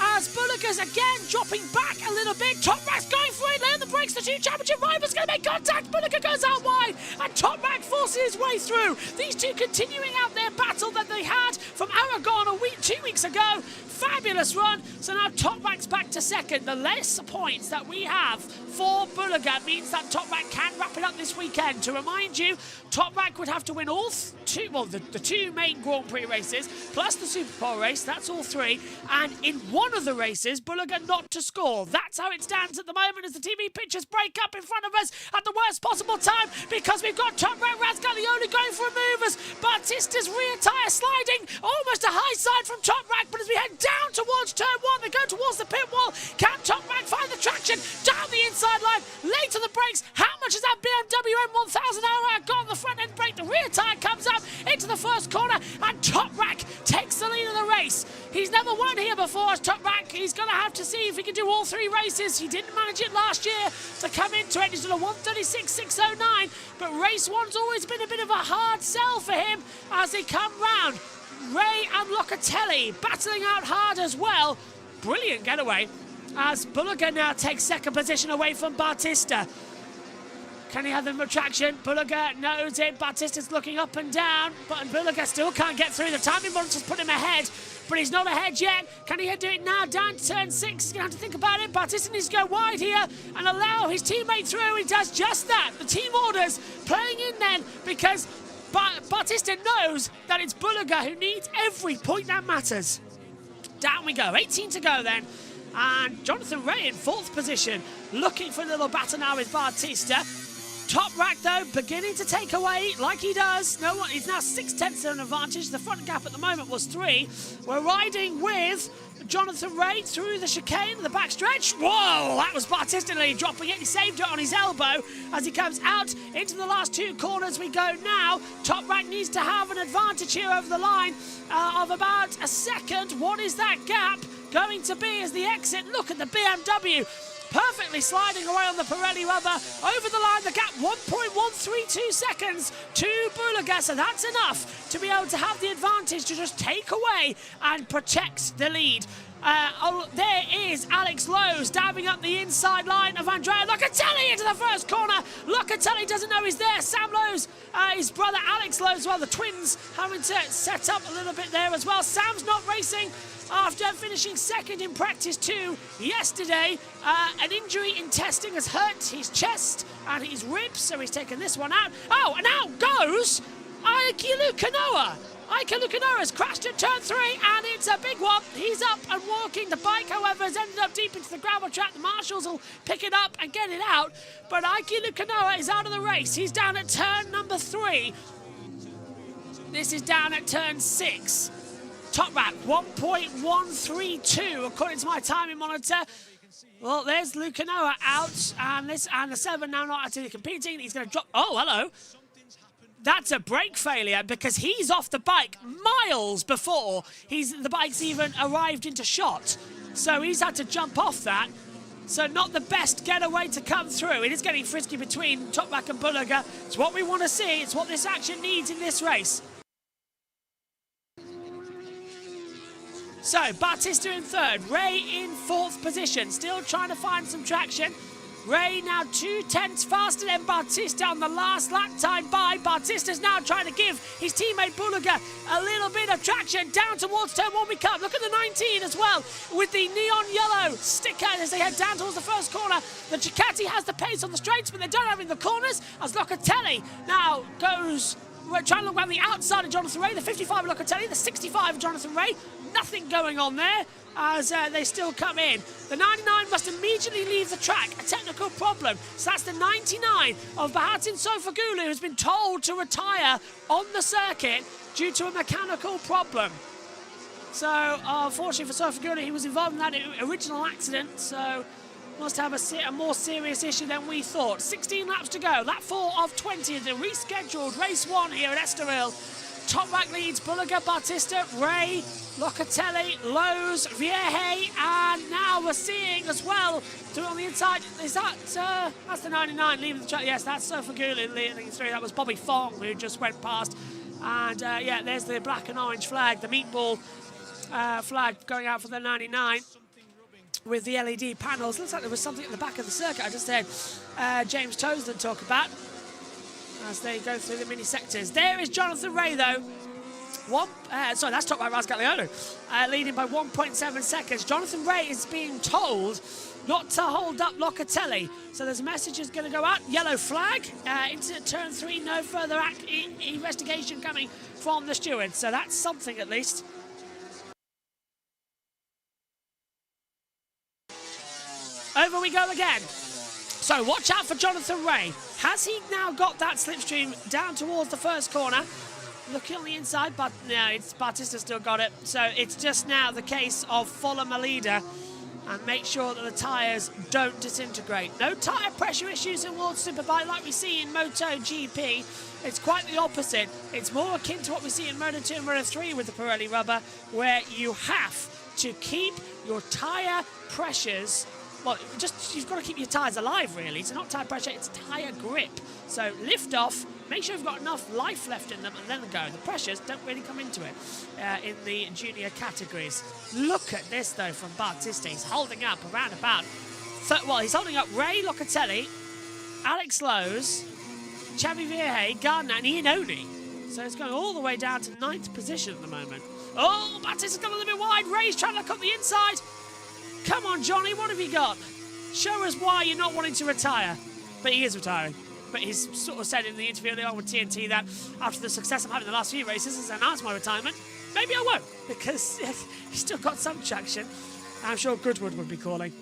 as Bulliger's again dropping back a little bit. Toprak's going for it, laying the brakes. The two championship rivals going to make contact. Bulliger goes out wide, and Toprak forces his way through. These two continuing out their battle that they had from Aragon 2 weeks ago. Fabulous run. So now Toprak's back to second. The less points that we have for Bulliger means that Toprak can wrap it up this weekend. To remind you, Toprak would have to win all two, well, the two main Grand Prix races, plus the Superpole race. That's all three. And in one of the races, Bulliger not to score. That's how it stands at the moment as the TV pictures break up in front of us at the worst possible time, because we've got Toprak Razgatlioglu going for a move as Batista's rear tyre sliding almost a high side from Toprak, but as we head down towards turn one, they go towards the pit wall. Can Toprak find the traction down the inside line? Late to the brakes. How much has that BMW M1000R got on the front end brake? The rear tyre comes up into the first corner, and Toprak takes the lead of the race. He's never won here before as Toprak. He's going to have to see if he can do all three races. He didn't manage it last year to come into it. He's done a 1:36.609, but race one's always been a bit of a hard sell for him as they come round. Ray and Locatelli battling out hard as well. Brilliant getaway as Bulliger now takes second position away from Batista. Can he have the traction? Bulliger knows it. Batista's looking up and down, but Bulliger still can't get through. The timing monitor's put him ahead, but he's not ahead yet. Can he do it now? Down to turn 6. He's going to have to think about it. Batista needs to go wide here and allow his teammate through. He does just that. The team orders playing in then, because Batista knows that it's Bulliger who needs every point that matters. Down we go. 18 to go then. And Jonathan Ray in 4th position, looking for a little battle now with Batista. Toprak, though, beginning to take away like he does. No one, he's now 6/10 of an advantage. The front gap at the moment was 3. We're riding with Jonathan Ray through the chicane, the backstretch. Whoa, that was Batista dropping it. He saved it on his elbow as he comes out into the last 2 corners. We go now. Toprak needs to have an advantage here over the line of about a second. What is that gap going to be as the exit? Look at the BMW. Perfectly sliding away on the Pirelli rubber. Over the line, the gap 1.132 seconds to Bulliger. So that's enough to be able to have the advantage to just take away and protect the lead. There is Alex Lowe's dabbing up the inside line of Andrea Locatelli into the first corner. Locatelli doesn't know he's there. Sam Lowe's, his brother Alex Lowe's, well, the twins having to set up a little bit there as well. Sam's not racing after finishing second in practice 2 yesterday. An injury in testing has hurt his chest and his ribs, so he's taken this one out. Oh, and out goes Aikilu Kanoa. Aikilu Kanoa has crashed at turn 3, and it's a big one. He's up and walking. The bike, however, has ended up deep into the gravel trap. The marshals will pick it up and get it out, but Aikilu Kanoa is out of the race. He's down at turn number 3. This is down at turn 6. Toprak 1.132 according to my timing monitor. Well, there's Lucanoa out, and the 7 now not actually competing. He's going to drop. Oh, hello. That's a brake failure because he's off the bike miles before the bike's even arrived into shot. So he's had to jump off that. So not the best getaway to come through. It is getting frisky between Toprak and Bulliger. It's what we want to see. It's what this action needs in this race. So, Batista in 3rd, Ray in 4th position, still trying to find some traction. Ray now 2/10 faster than Batista on the last lap time by. Batista's now trying to give his teammate Bulliger a little bit of traction down towards turn 1 we come. Look at the 19 as well with the neon yellow sticker as they head down towards the first corner. The Ducati has the pace on the straights, but they don't have it in the corners as Locatelli now goes. We're trying to look around the outside of Jonathan Ray, the 55 of Locatelli, the 65 of Jonathan Ray. Nothing going on there as they still come in. The 99 must immediately leave the track, a technical problem. So that's the 99 of Bahatin Sofagulu, who's been told to retire on the circuit due to a mechanical problem. So, unfortunately for Sofagulu, he was involved in that original accident, so must have a more serious issue than we thought. 16 laps to go. Lap 4 of 20, the rescheduled race 1 here at Estoril. Toprak leads Bulliger, Batista, Ray, Locatelli, Lowe's, Vieje, and now we're seeing as well, through on the inside, is that, that's the 99 leaving the track. Yes, that's Sofagulu leading through. That was Bobby Fong who just went past. And yeah, there's the black and orange flag, the meatball flag going out for the 99. with the LED panels. Looks like there was something at the back of the circuit. I just heard James Tosden talk about as they go through the mini sectors. There is Jonathan Rea, though. Sorry, that's top by Rascaglione, leading by 1.7 seconds. Jonathan Rea is being told not to hold up Locatelli. So there's messages going to go out. Yellow flag into turn 3. No further investigation coming from the stewards. So that's something at least. Over we go again. So watch out for Jonathan Rea. Has he now got that slipstream down towards the first corner? Looking on the inside, but no, Bautista still got it. So it's just now the case of follow my leader and make sure that the tyres don't disintegrate. No tyre pressure issues in World Superbike like we see in MotoGP. It's quite the opposite. It's more akin to what we see in Moto2 and Moto3 with the Pirelli rubber, where you have to keep your tyre pressures. Well, just you've got to keep your tyres alive, really. It's not tyre pressure, it's tyre grip. So lift off, make sure you've got enough life left in them, and then go. The pressures don't really come into it in the junior categories. Look at this, though, from Bautista. He's holding up around about... he's holding up Rea, Locatelli, Alex Lowe's, Xavi Vierge, Gardner, and Ian Oni. So it's going all the way down to 9th position at the moment. Oh, Bautista's gone a little bit wide. Rea's trying to look up the inside. Come on, Johnny, what have you got? Show us why you're not wanting to retire. But he is retiring. But he's sort of said in the interview earlier on with TNT that after the success I'm having in the last few races, has announced my retirement. Maybe I won't, because he's still got some traction. I'm sure Goodwood would be calling.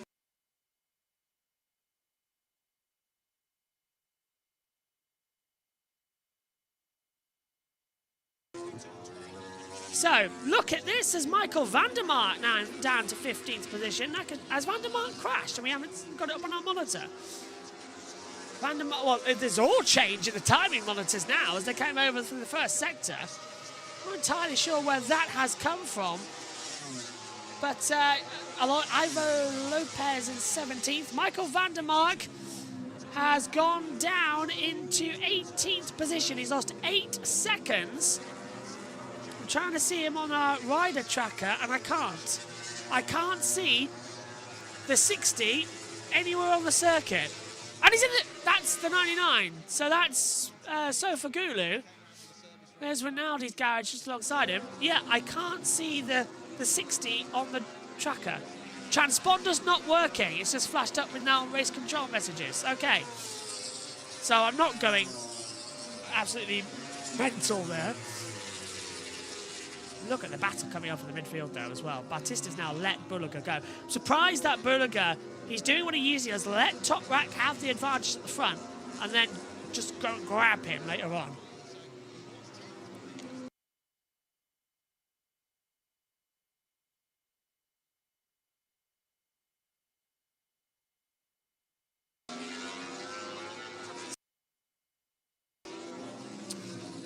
So, look at this as Michael van der Mark now down to 15th position. Has van der Mark crashed and we haven't got it up on our monitor? Van der Mark, well, there's all change in the timing monitors now as they came over through the first sector. I'm not entirely sure where that has come from. But Ivo Lopez in 17th. Michael van der Mark has gone down into 18th position. He's lost 8 seconds. I'm trying to see him on our rider tracker, and I can't. I can't see the 60 anywhere on the circuit. And he's in it. That's the 99. So that's Sofa Gulu. There's Rinaldi's garage just alongside him. Yeah, I can't see the 60 on the tracker. Transponder's not working. It's just flashed up with now race control messages. Okay. So I'm not going absolutely mental there. Look at the battle coming off in the midfield there as well. Bautista's now let Bulega go. I'm surprised that Bulega, he's doing what he usually does, let Toprak have the advantage at the front and then just go and grab him later on.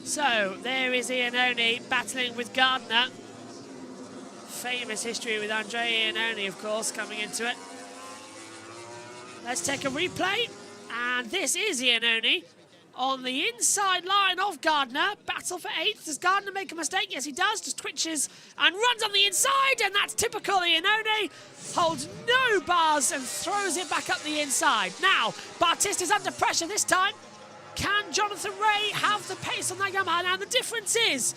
So, there is Ian Oni battling with Gardner. Famous history with Andrea Iannone, of course, coming into it. Let's take a replay. And this is Ian Oni on the inside line of Gardner. Battle for 8th. Does Gardner make a mistake? Yes, he does. Just twitches and runs on the inside. And that's typical Ian Oni. Holds no bars and throws it back up the inside. Now, Bautista's under pressure this time. Can Jonathan Rea have the pace on that Yamaha? Now, the difference is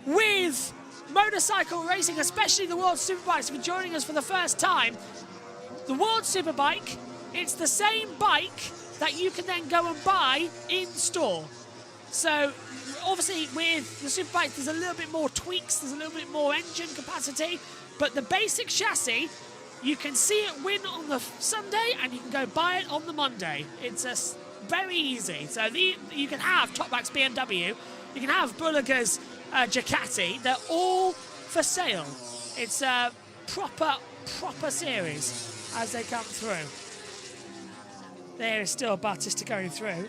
with motorcycle racing, especially the World Superbikes, if you're joining us for the first time, the World Superbike, it's the same bike that you can then go and buy in store. So, obviously, with the Superbike, there's a little bit more tweaks, there's a little bit more engine capacity, but the basic chassis, you can see it win on the Sunday and you can go buy it on the Monday. It's a very easy. So you can have Toprak's BMW, you can have Bulega's Ducati. They're all for sale. It's a proper series as they come through. There is still Bautista going through.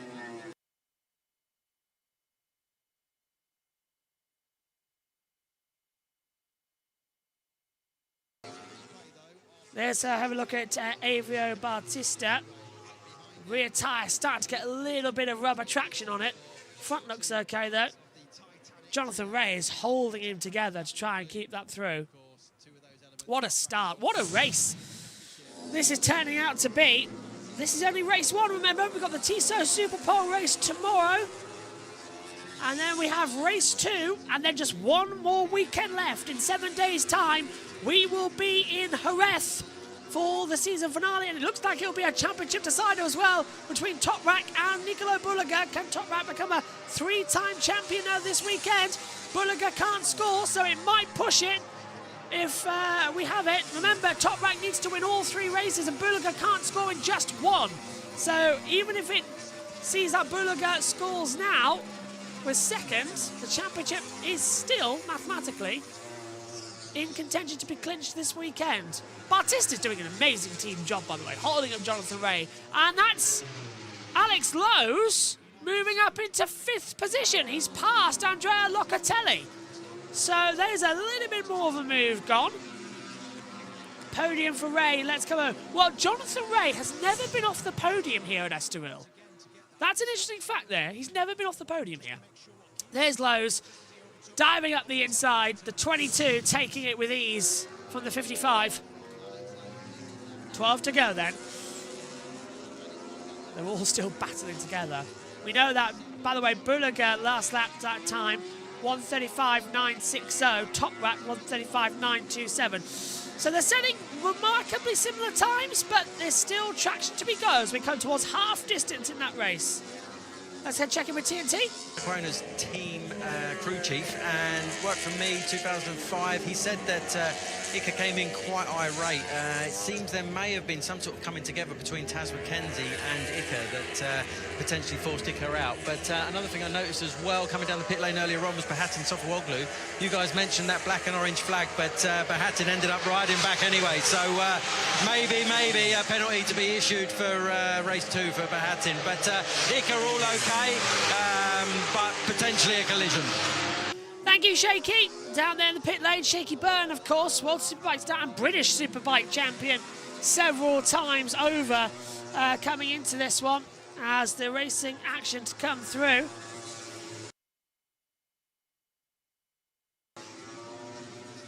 Let's have a look at Avio Bautista. Rear tyre starting to get a little bit of rubber traction on it. Front looks okay though. Jonathan Rea is holding him together to try and keep that through. What a start. What a race. this is turning out to be. This is only race 1, remember. We've got the Tissot Superpole race tomorrow. And then we have race 2, and then just one more weekend left. In 7 days' time, we will be in Jerez for the season finale, and it looks like it'll be a championship decider as well between Toprak and Nicolo Bulaga. Can Toprak become a 3-time champion this weekend? Bulaga can't score, so it might push it if we have it. Remember, Toprak needs to win all 3 races, and Bulaga can't score in just 1. So even if it sees that Bulaga scores now with second, the championship is still mathematically in contention to be clinched this weekend. Baptista's doing an amazing team job, by the way, holding up Jonathan Ray. And that's Alex Lowe's moving up into 5th position. He's passed Andrea Locatelli. So there's a little bit more of a move gone. Podium for Ray, let's come on. Well, Jonathan Ray has never been off the podium here at Estoril. That's an interesting fact there. He's never been off the podium here. There's Lowe's diving up the inside. The 22 taking it with ease from the 55. 12 to go then. They're all still battling together. We know that, by the way, Bulaga last lap that time, 1:35.960. Toprak 1:35.927. So they're setting remarkably similar times, but there's still traction to be go as we come towards half distance in that race. Let's head check in with TNT. Corrona's team crew chief, and worked for me 2005. He said that Iker came in quite irate. It seems there may have been some sort of coming together between Taz McKenzie and Iker that potentially forced Iker out. But another thing I noticed as well, coming down the pit lane earlier on, was Bahattin Sofuoglu. You guys mentioned that black and orange flag, but Bahattin ended up riding back anyway. So maybe a penalty to be issued for race 2 for Bahattin. But Iker all okay, but potentially a collision. Thank you, Shaky. Down there in the pit lane, Shaky Byrne, of course, World Superbikes down and British Superbike champion several times over, coming into this one as the racing action to come through.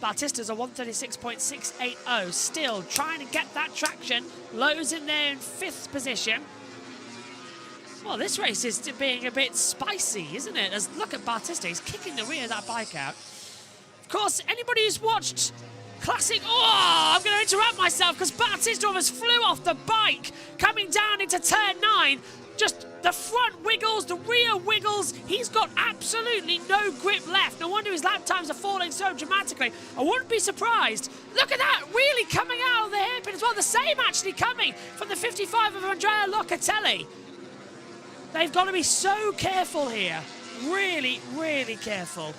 Batista's a 1:36.680, still trying to get that traction. Lowe's in there in 5th position. Well, this race is being a bit spicy, isn't it? As look at Batista, he's kicking the rear of that bike out. Of course, anybody who's watched Classic... Oh, I'm going to interrupt myself because Batista almost flew off the bike coming down into turn 9. Just the front wiggles, the rear wiggles. He's got absolutely no grip left. No wonder his lap times are falling so dramatically. I wouldn't be surprised. Look at that, really coming out of the hairpin as well. The same actually coming from the 55 of Andrea Locatelli. They've got to be so careful here. Really, really careful.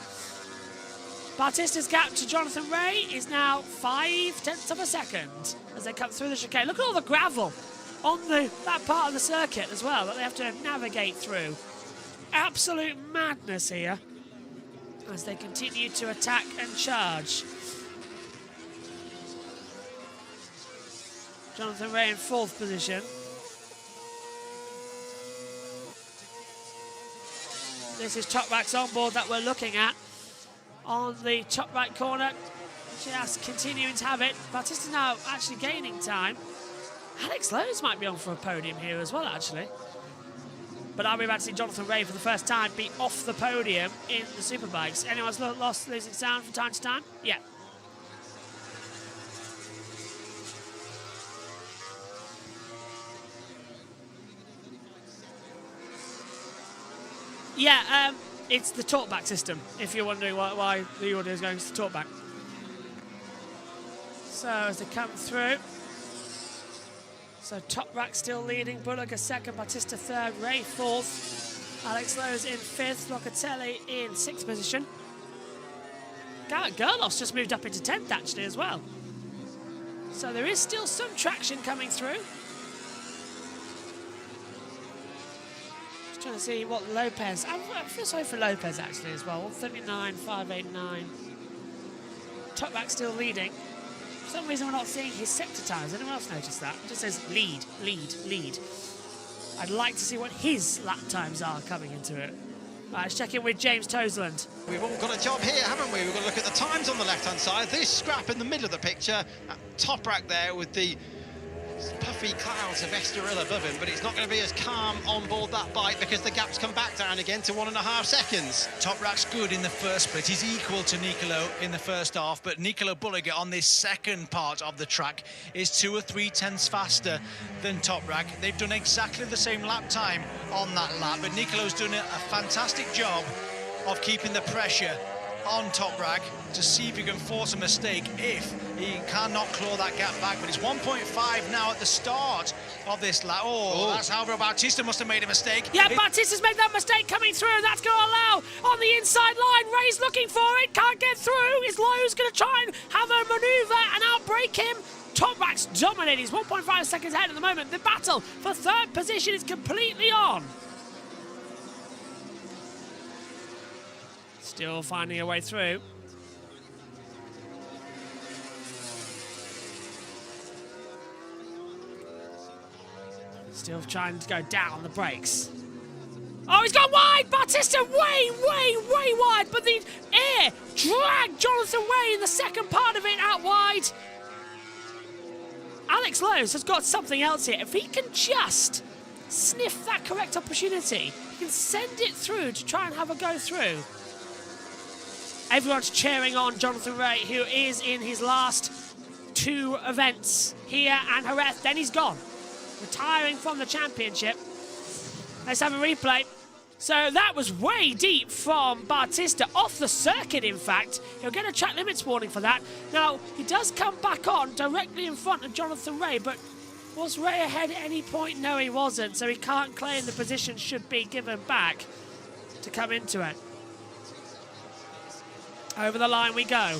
Batista's gap to Jonathan Ray is now 0.5 of a second as they come through the chicane. Look at all the gravel on that part of the circuit as well that they have to navigate through. Absolute madness here as they continue to attack and charge. Jonathan Ray in 4th position. This is Toprak's onboard that we're looking at on the top right corner. Just continuing to have it. Batista now actually gaining time. Alex Lowe's might be on for a podium here as well, actually. But I'll be about to see Jonathan Ray for the first time be off the podium in the Superbikes. Anyone's lost losing sound from time to time? Yeah. Yeah, it's the talkback system, if you're wondering why the audio is going to talkback. So as they come through, so Toprak still leading, Bulaga 2nd, Batista 3rd, Ray 4th, Alex Lowe's in 5th, Locatelli in 6th position. Gerloff's just moved up into 10th actually as well. So there is still some traction coming through. Trying to see what Lopez... I feel sorry for Lopez actually as well. 1:39.589. Toprak still leading. For some reason we're not seeing his sector times. Anyone else notice that? It just says lead, lead, lead. I'd like to see what his lap times are coming into it. Right, let's check in with James Toseland. We've all got a job here, haven't we? We've got to look at the times on the left-hand side. This scrap in the middle of the picture. Toprak there with the puffy clouds of Estoril above him, but it's not going to be as calm on board that bike because the gap's come back down again to 1.5 seconds. Toprak's good in the first split. He's equal to Nicolo in the first half, but Nicolo Bulliger on this second part of the track is 2 or 3 tenths faster than Toprak. They've done exactly the same lap time on that lap, but Nicolo's done a fantastic job of keeping the pressure on Toprak to see if he can force a mistake if he cannot claw that gap back. But it's 1.5 now at the start of this lap. Oh, that's Alvaro Bautista must have made a mistake. Yeah, Bautista's made that mistake coming through. That's going to allow on the inside line. Ray's looking for it, can't get through. His Lowe's going to try and have a manoeuvre and outbrake him. Toprak's dominating. He's 1.5 seconds ahead at the moment. The battle for third position is completely on. Still finding a way through. Still trying to go down the brakes. Oh, he's gone wide! Bautista way wide, but the air dragged Jonathan Ray in the second part of it out wide. Alex Lowe's has got something else here. If he can just sniff that correct opportunity, he can send it through to try and have a go through. Everyone's cheering on Jonathan Ray, who is in his last 2 events here and Jerez. Then he's gone, retiring from the championship. Let's have a replay. So that was way deep from Bautista, off the circuit, in fact. He'll get a track limits warning for that. Now, he does come back on directly in front of Jonathan Ray, but was Ray ahead at any point? No, he wasn't, so he can't claim the position should be given back to come into it. Over the line we go.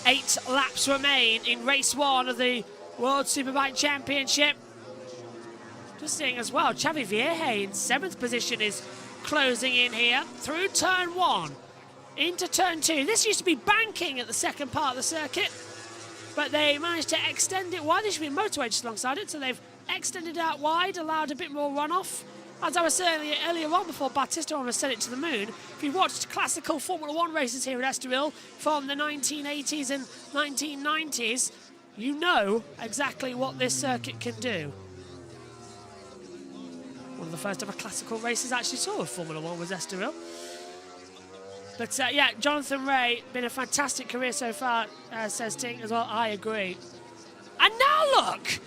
8 laps remain in race 1 of the World Superbike Championship. Just seeing as well, Xavi Vierge in 7th position is closing in here through turn 1 into turn 2. This used to be banking at the second part of the circuit, but they managed to extend it wide. There should be a motorway just alongside it, so they've extended it out wide, allowed a bit more runoff. As I was saying earlier on, before Bautista almost sent it to the moon, if you watched classical Formula 1 races here at Estoril from the 1980s and 1990s, you know exactly what this circuit can do. One of the first ever classical races I actually saw of Formula 1 was Estoril. But yeah, Jonathan Ray, been a fantastic career so far, says Ting as well. I agree. And now look!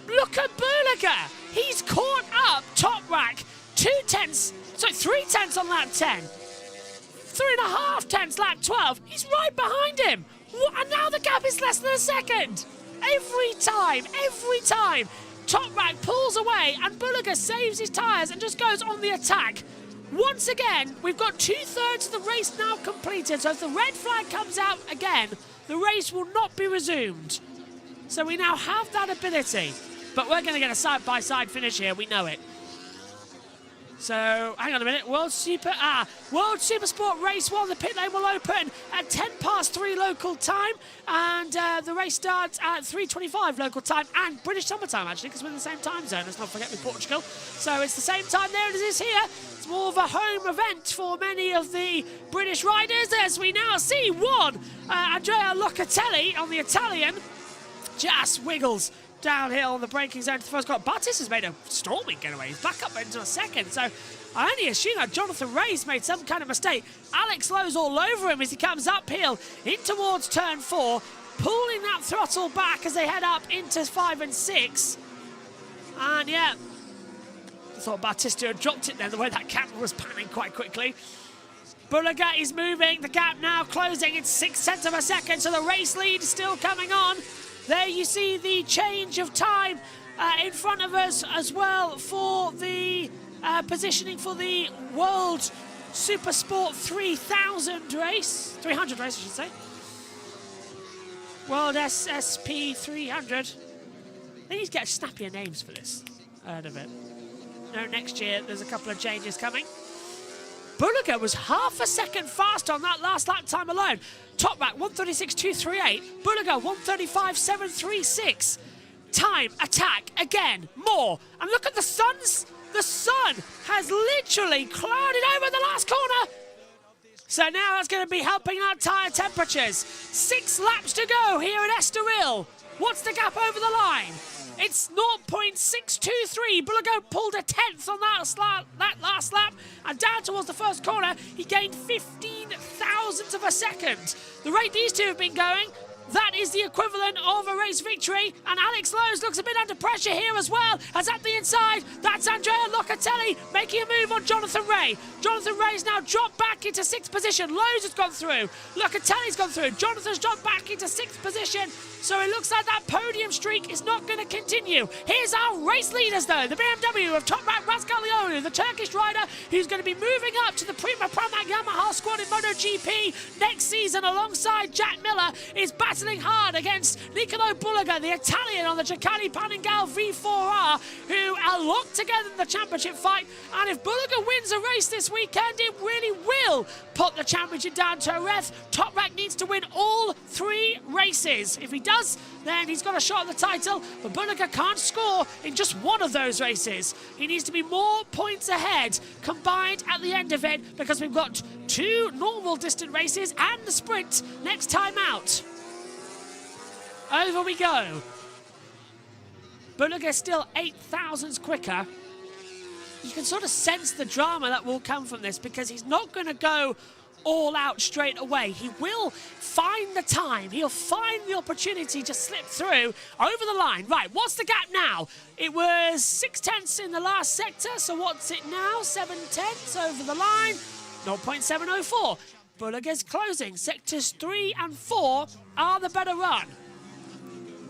Look at Bulliger! He's caught up Toprak 3 tenths on lap 10. 3.5 tenths lap 12. He's right behind him. And now the gap is less than a second. Every time, Toprak pulls away and Bulliger saves his tyres and just goes on the attack. Once again, we've got 2/3 of the race now completed. So if the red flag comes out again, the race will not be resumed. So we now have that ability. But we're going to get a side-by-side finish here. We know it. So, hang on a minute. World Supersport Race 1. The pit lane will open at 3:10 local time. And the race starts at 3:25 local time. And British summertime, actually, because we're in the same time zone. Let's not forget with Portugal. So it's the same time there as it is here. It's more of a home event for many of the British riders. As we now see Andrea Locatelli on the Italian just wiggles downhill on the braking zone to the first car. Bautista's made a storming getaway. He's back up into a second. So I only assume that Jonathan Ray's made some kind of mistake. Alex Lowe's all over him as he comes uphill in towards turn 4, pulling that throttle back as they head up into 5 and 6. And yeah, I thought Bautista had dropped it then, the way that camera was panning quite quickly. Bulliger is moving. The gap now closing. It's 6 tenths of a second, so the race lead is still coming on. There you see the change of time in front of us as well for the positioning for the World Supersport 300 race, I should say. World SSP 300. They need to get snappier names for this. I heard of it. No, next year there's a couple of changes coming. Bulliger was half a second faster on that last lap time alone. Toprak 136.238, Bulliger 135.736. Time, attack, again, more. And look at the suns. The sun has literally clouded over the last corner. So now that's going to be helping out tyre temperatures. 6 laps to go here at Estoril. What's the gap over the line? It's 0.623. Bulligo pulled a 10th on that last lap, and down towards the first corner, he gained 15 thousandths of a second. The rate these two have been going, that is the equivalent of a race victory, and Alex Lowe's looks a bit under pressure here as well, as at the inside, that's Andrea Locatelli making a move on Jonathan Ray. Jonathan Ray's now dropped back into 6th position. Lowe's has gone through, Locatelli's gone through, Jonathan's dropped back into 6th position, so it looks like that podium streak is not going to continue. Here's our race leaders though, the BMW of Toprak Razgatlioglu, the Turkish rider who's going to be moving up to the Prima Pramac Yamaha squad in MotoGP next season alongside Jack Miller, is battling hard against Nicolo Bulliga, the Italian on the Ducati Panigale V4R, who are locked together in the championship fight, and if Bulliga wins a race this weekend, it really will put the championship down to Reth. Toprak needs to win all 3 races. If he does, then he's got a shot at the title, but Bulliga can't score in just one of those races. He needs to be more points ahead combined at the end of it, because we've got 2 normal distant races and the sprint next time out. Over we go. Bulliga still 8 thousandths quicker. You can sort of sense the drama that will come from this, because he's not going to go all out straight away. He will find the time. He'll find the opportunity to slip through over the line. Right, what's the gap now? It was 6 tenths in the last sector, so what's it now? 7 tenths over the line. 0.704. Bulliga's closing. Sectors 3 and 4 are the better run.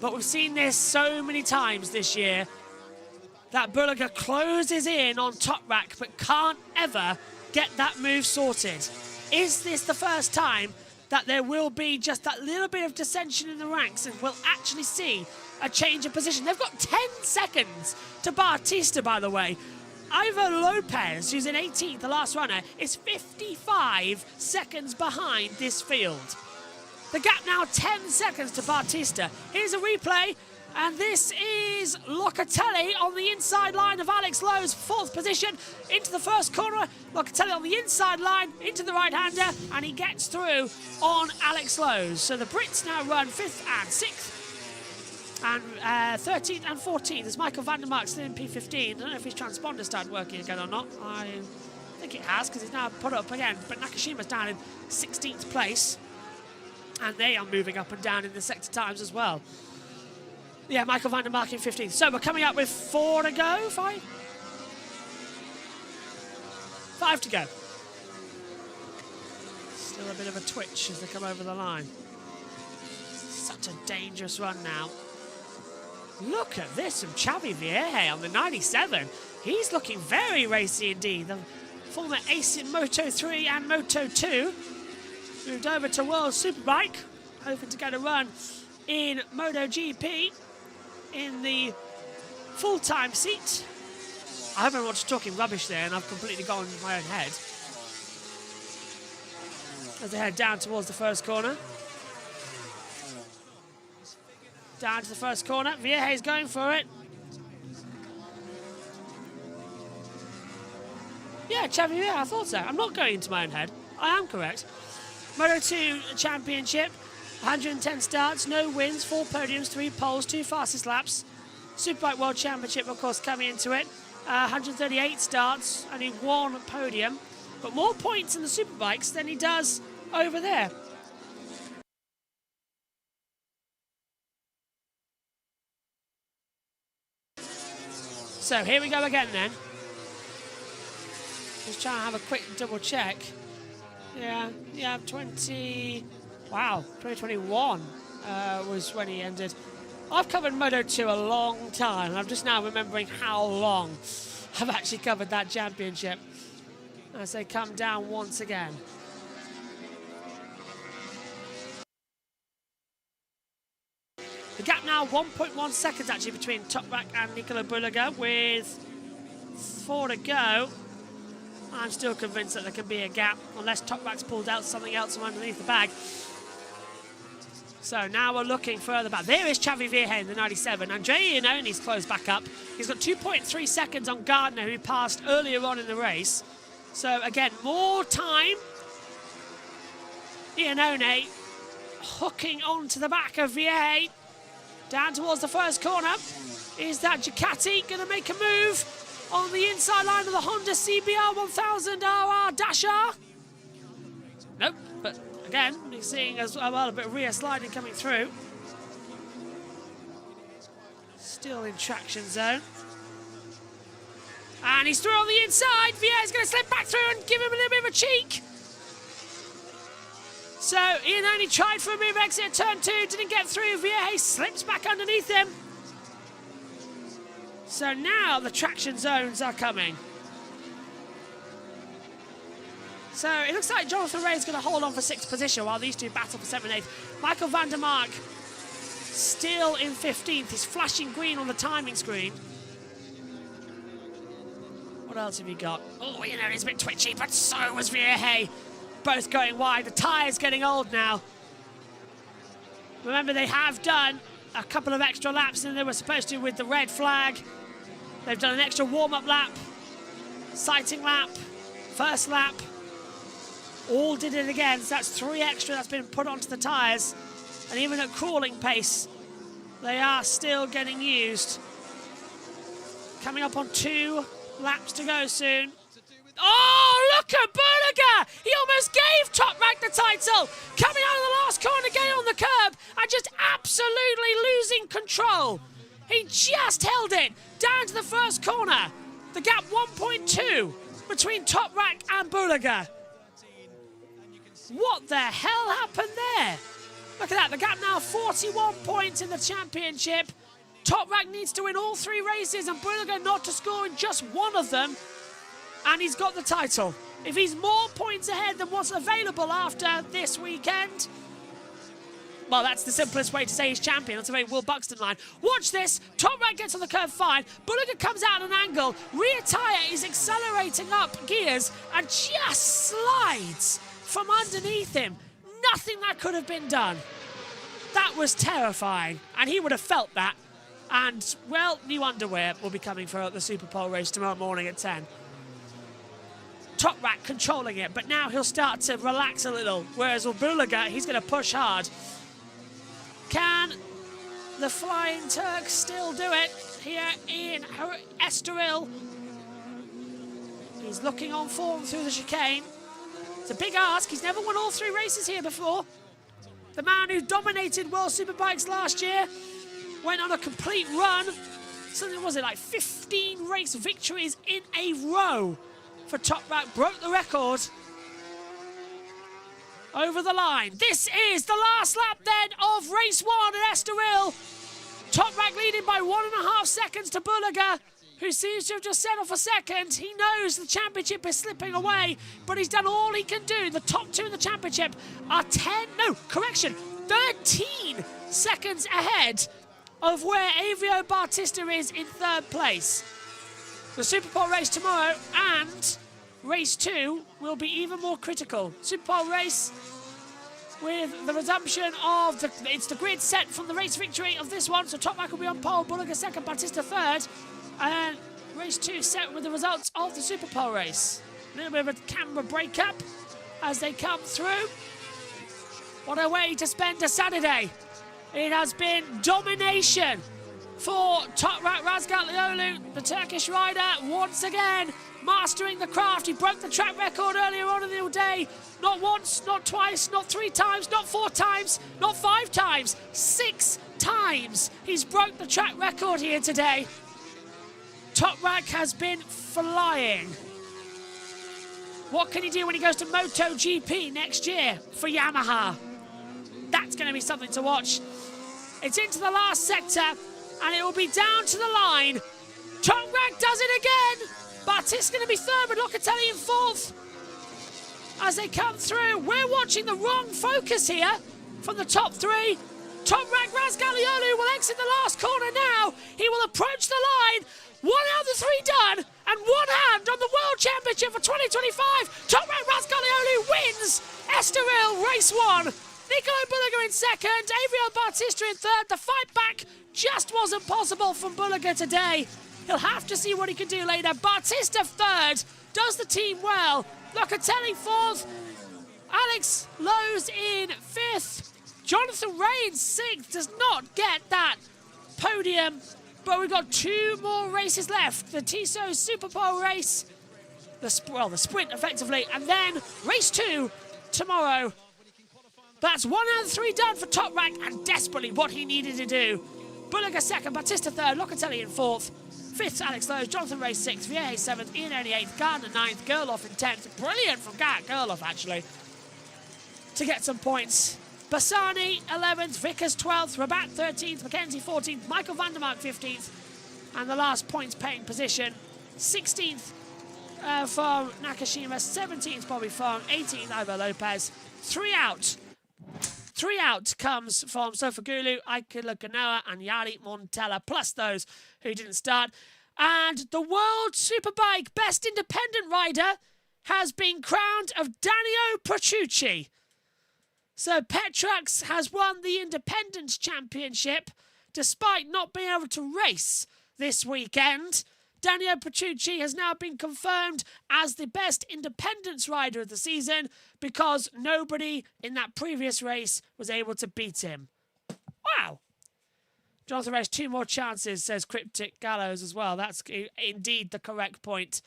But we've seen this so many times this year, that Bulliga closes in on Toprak but can't ever get that move sorted. Is this the first time that there will be just that little bit of dissension in the ranks and we'll actually see a change of position? They've got 10 seconds to Bautista, by the way. Ivo Lopez, who's in 18th, the last runner, is 55 seconds behind this field. The gap now 10 seconds to Bautista. Here's a replay, and this is Locatelli on the inside line of Alex Lowe's 4th position into the first corner. Locatelli on the inside line into the right-hander, and he gets through on Alex Lowe's. So the Brits now run 5th and 6th, and 13th and 14th. There's Michael van der Mark still in P15. I don't know if his transponder started working again or not. I think it has, because he's now put up again. But Nakashima's down in 16th place. And they are moving up and down in the sector times as well. Yeah, Michael van der Mark in 15th. So we're coming up with 4 to go. 5? 5 to go. Still a bit of a twitch as they come over the line. Such a dangerous run now. Look at this from Xavi Vierge on the 97. He's looking very racy indeed. The former ace in Moto 3 and Moto 2. Moved over to World Superbike, hoping to get a run in MotoGP in the full-time seat. I hope I'm not just talking rubbish there and I've completely gone in my own head. As they head down towards the first corner. Down to the first corner. Vierge's going for it. Yeah, Xavi Vierge, I thought so. I'm not going into my own head. I am correct. Moto 2 Championship, 110 starts, no wins, 4 podiums, 3 poles, 2 fastest laps. Superbike World Championship, of course, coming into it. 138 starts, only 1 podium, but more points in the Superbikes than he does over there. So here we go again then. Just trying to have a quick double check. Yeah, 2021 was when he ended. I've covered Moto 2 a long time. I'm just now remembering how long I've actually covered that championship as they come down once again. The gap now 1.1 seconds actually between Toprak and Nicolo Bulliga with 4 to go. I'm still convinced that there can be a gap unless Toprak's pulled out something else from underneath the bag. So now we're looking further back. There is Xavi Vierge in the 97. Andrea Iannone's closed back up. He's got 2.3 seconds on Gardner, who passed earlier on in the race. So again, more time. Iannone hooking onto the back of Vierge. Down towards the first corner. Is that Ducati going to make a move on the inside line of the Honda CBR 1000 RR Dash-R? Nope, but again, we're seeing as well a bit of rear sliding coming through. Still in traction zone. And he's through on the inside. Vier's going to slip back through and give him a little bit of a cheek. So Ian only tried for a move exit at turn 2, didn't get through. Vier slips back underneath him. So now the traction zones are coming. So it looks like Jonathan Rea is going to hold on for 6th position while these two battle for 7th and 8th. Michael van der Mark still in 15th. He's flashing green on the timing screen. What else have you got? Oh, you know, he's a bit twitchy, but so was Vierge. Both going wide. The tyre's getting old now. Remember, they have done a couple of extra laps than they were supposed to with the red flag. They've done an extra warm-up lap, sighting lap, first lap. All did it again, so that's 3 extra that's been put onto the tyres. And even at crawling pace, they are still getting used. Coming up on 2 laps to go soon. Oh, look at Berliger! He almost gave Top Rank the title! Coming out of the last corner, getting on the curb, and just absolutely losing control. He just held it down to the first corner. The gap 1.2 between Top Rank and Berliger. What the hell happened there? Look at that, the gap now 41 points in the championship. Top Rank needs to win all 3 races and Berliger not to score in just one of them. And he's got the title. If he's more points ahead than what's available after this weekend, well, that's the simplest way to say he's champion. That's a very Will Buxton line. Watch this. Top Rank gets on the curve fine. Berliger comes out at an angle. Rear tyre is accelerating up gears and just slides from underneath him. Nothing that could have been done. That was terrifying. And he would have felt that. And, well, new underwear will be coming for the Super Pole race tomorrow morning at 10. Top Rank controlling it, but now he'll start to relax a little. Whereas with Berliger, he's going to push hard. Can the Flying Turk still do it here in Estoril? He's looking on form through the chicane. It's a big ask. He's never won all 3 races here before. The man who dominated World Superbikes last year went on a complete run. Something, was it like 15 race victories in a row for Top Rank, broke the record. Over the line. This is the last lap then of race 1 at Estoril. Top Rank leading by 1.5 seconds to Berliger, who seems to have just set off a second. He knows the championship is slipping away, but he's done all he can do. The top 2 in the championship are 13 seconds ahead of where Avio Bautista is in 3rd place. The Super Pole race tomorrow and race 2 will be even more critical. Super Pole race with the resumption of the grid set from the race victory of this one. So Top Rank will be on pole, Berliger 2nd, Bautista 3rd. And race 2 set with the results of the Super Pole race. A little bit of a camera breakup as they come through. What a way to spend a Saturday. It has been domination for Top Rank Razgatlioglu, the Turkish rider, once again mastering the craft. He broke the track record earlier on in the day. Not once, not twice, not 3 times, not 4 times, not 5 times, 6 times. He's broke the track record here today. Top Rank has been flying. What can he do when he goes to MotoGP next year for Yamaha? That's going to be something to watch. It's into the last sector, and it will be down to the line. Top Rank does it again. Bautista's going to be 3rd, with Locatelli in 4th. As they come through, we're watching the wrong focus here from the top 3. Top Rank Razgatlioglu will exit the last corner now. He will approach the line. 1 out of the 3 done, and 1 hand on the World Championship for 2025. Top Rank Razgatlioglu wins Estoril race 1. Nicolò Berliger in 2nd, Avio Bautista in 3rd. The fight back just wasn't possible from Berliger today. He'll have to see what he can do later. Bautista 3rd, does the team well. Locatelli 4th, Alex Lowe's in 5th. Jonathan Rea in 6th, does not get that podium But we've got 2 more races left. The Tissot Superpole race, the sprint effectively, and then race 2 tomorrow. That's 1 out of 3 done for Toprak, and desperately what he needed to do. Bullock 2nd, Battista 3rd, Locatelli in 4th. 5th, Alex Lowe, Jonathan Ray 6th, Vieille 7th, Ian Only 8th, Gardner 9th, Gerloff in 10th. Brilliant from Gerloff, actually, to get some points. Bassani 11th, Vickers 12th, Rabat 13th, Mackenzie 14th, Michael Vandermark 15th, and the last points paying position 16th from Nakashima, 17th Bobby Fong, 18th Ivo Lopez. 3 out. 3 out comes from Sofagulu, Aikula Ganoa, and Yari Montella, plus those who didn't start. And the World Superbike Best Independent Rider has been crowned of Danilo Petrucci. So Petrox has won the Independence Championship despite not being able to race this weekend. Danilo Petrucci has now been confirmed as the best independence rider of the season because nobody in that previous race was able to beat him. Wow. Jonathan Race, 2 more chances, says Cryptic Gallows as well. That's indeed the correct point.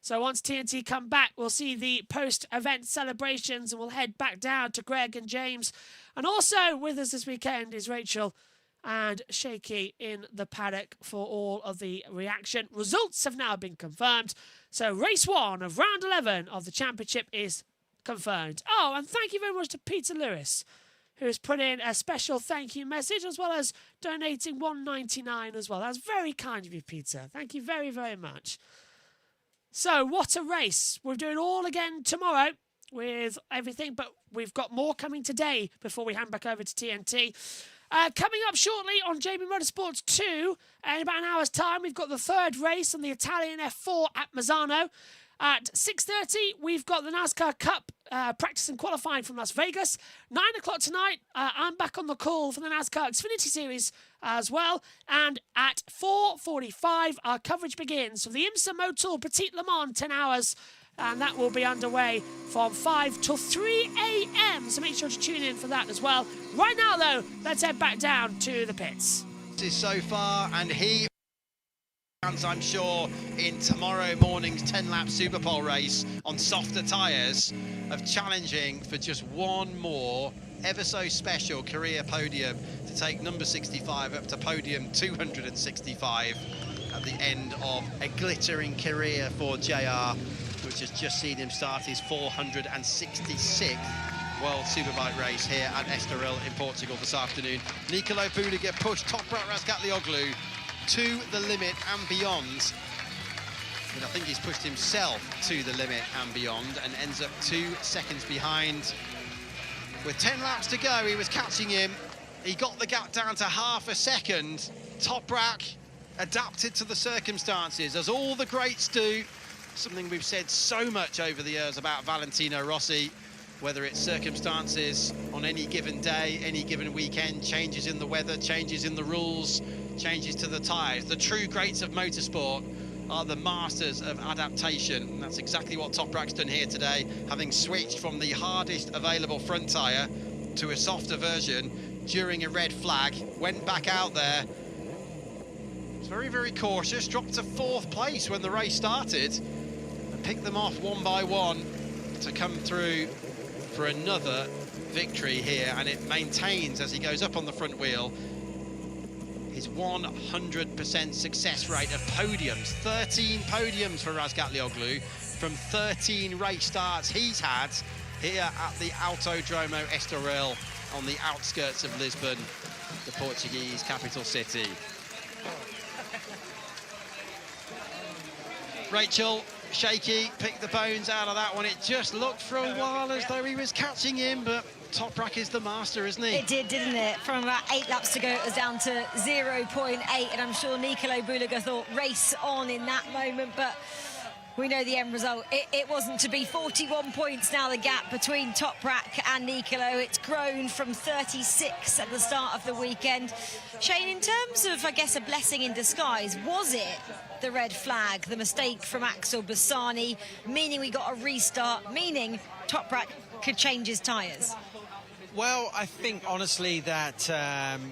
So once TNT come back, we'll see the post-event celebrations and we'll head back down to Greg and James. And also with us this weekend is Rachel and Shaky in the paddock for all of the reaction. Results have now been confirmed. So race 1 of round 11 of the championship is confirmed. Oh, and thank you very much to Peter Lewis, who has put in a special thank you message as well as donating $1.99 as well. That's very kind of you, Peter. Thank you very, very much. So, what a race. We're doing all again tomorrow with everything, but we've got more coming today before we hand back over to TNT. Coming up shortly on JB Motorsports 2, in about an hour's time, we've got the 3rd race on the Italian F4 at Mazzano. At 6:30, we've got the NASCAR Cup practice and qualifying from Las Vegas. 9 o'clock tonight, I'm back on the call for the NASCAR Xfinity Series as well. And at 4:45, our coverage begins for the IMSA Motul Petite Le Mans 10 hours. And that will be underway from 5 till 3 a.m. So make sure to tune in for that as well. Right now, though, let's head back down to the pits. This is so far, and he, I'm sure, in tomorrow morning's 10-lap Superpole race on softer tyres, of challenging for just one more ever so special career podium to take number 65 up to podium 265 at the end of a glittering career for JR, which has just seen him start his 466th World Superbike race here at Estoril in Portugal this afternoon. Nicolo Budiga pushed Toprak Razgatlioglu to the limit and beyond. But I think he's pushed himself to the limit and beyond and ends up 2 seconds behind. With 10 laps to go, he was catching him. He got the gap down to half a second. Toprak adapted to the circumstances, as all the greats do. Something we've said so much over the years about Valentino Rossi, whether it's circumstances on any given day, any given weekend, changes in the weather, changes in the rules, changes to the tyres. The true greats of motorsport are the masters of adaptation. And that's exactly what Toprak's done here today, having switched from the hardest available front tyre to a softer version during a red flag, went back out there. Was very, very cautious, dropped to 4th place when the race started, and picked them off one by one to come through for another victory here. And it maintains, as he goes up on the front wheel, his 100% success rate of podiums. 13 podiums for Razgatlioglu from 13 race starts he's had here at the Autodromo Estoril on the outskirts of Lisbon, the Portuguese capital city. Rachel, Shaky picked the bones out of that one. It just looked for a while as though he was catching him, but Toprak is the master, isn't he? It did, didn't it? From about 8 laps to go, it was down to 0.8, and I'm sure Nicolo Budiga thought race on in that moment, but we know the end result. It wasn't to be. 41 points now, the gap between Toprak and Nicolo. It's grown from 36 at the start of the weekend. Shane, in terms of, I guess, a blessing in disguise, was it the red flag, the mistake from Axel Bassani, meaning we got a restart, meaning Toprak could change his tyres? Well, I think, honestly, that,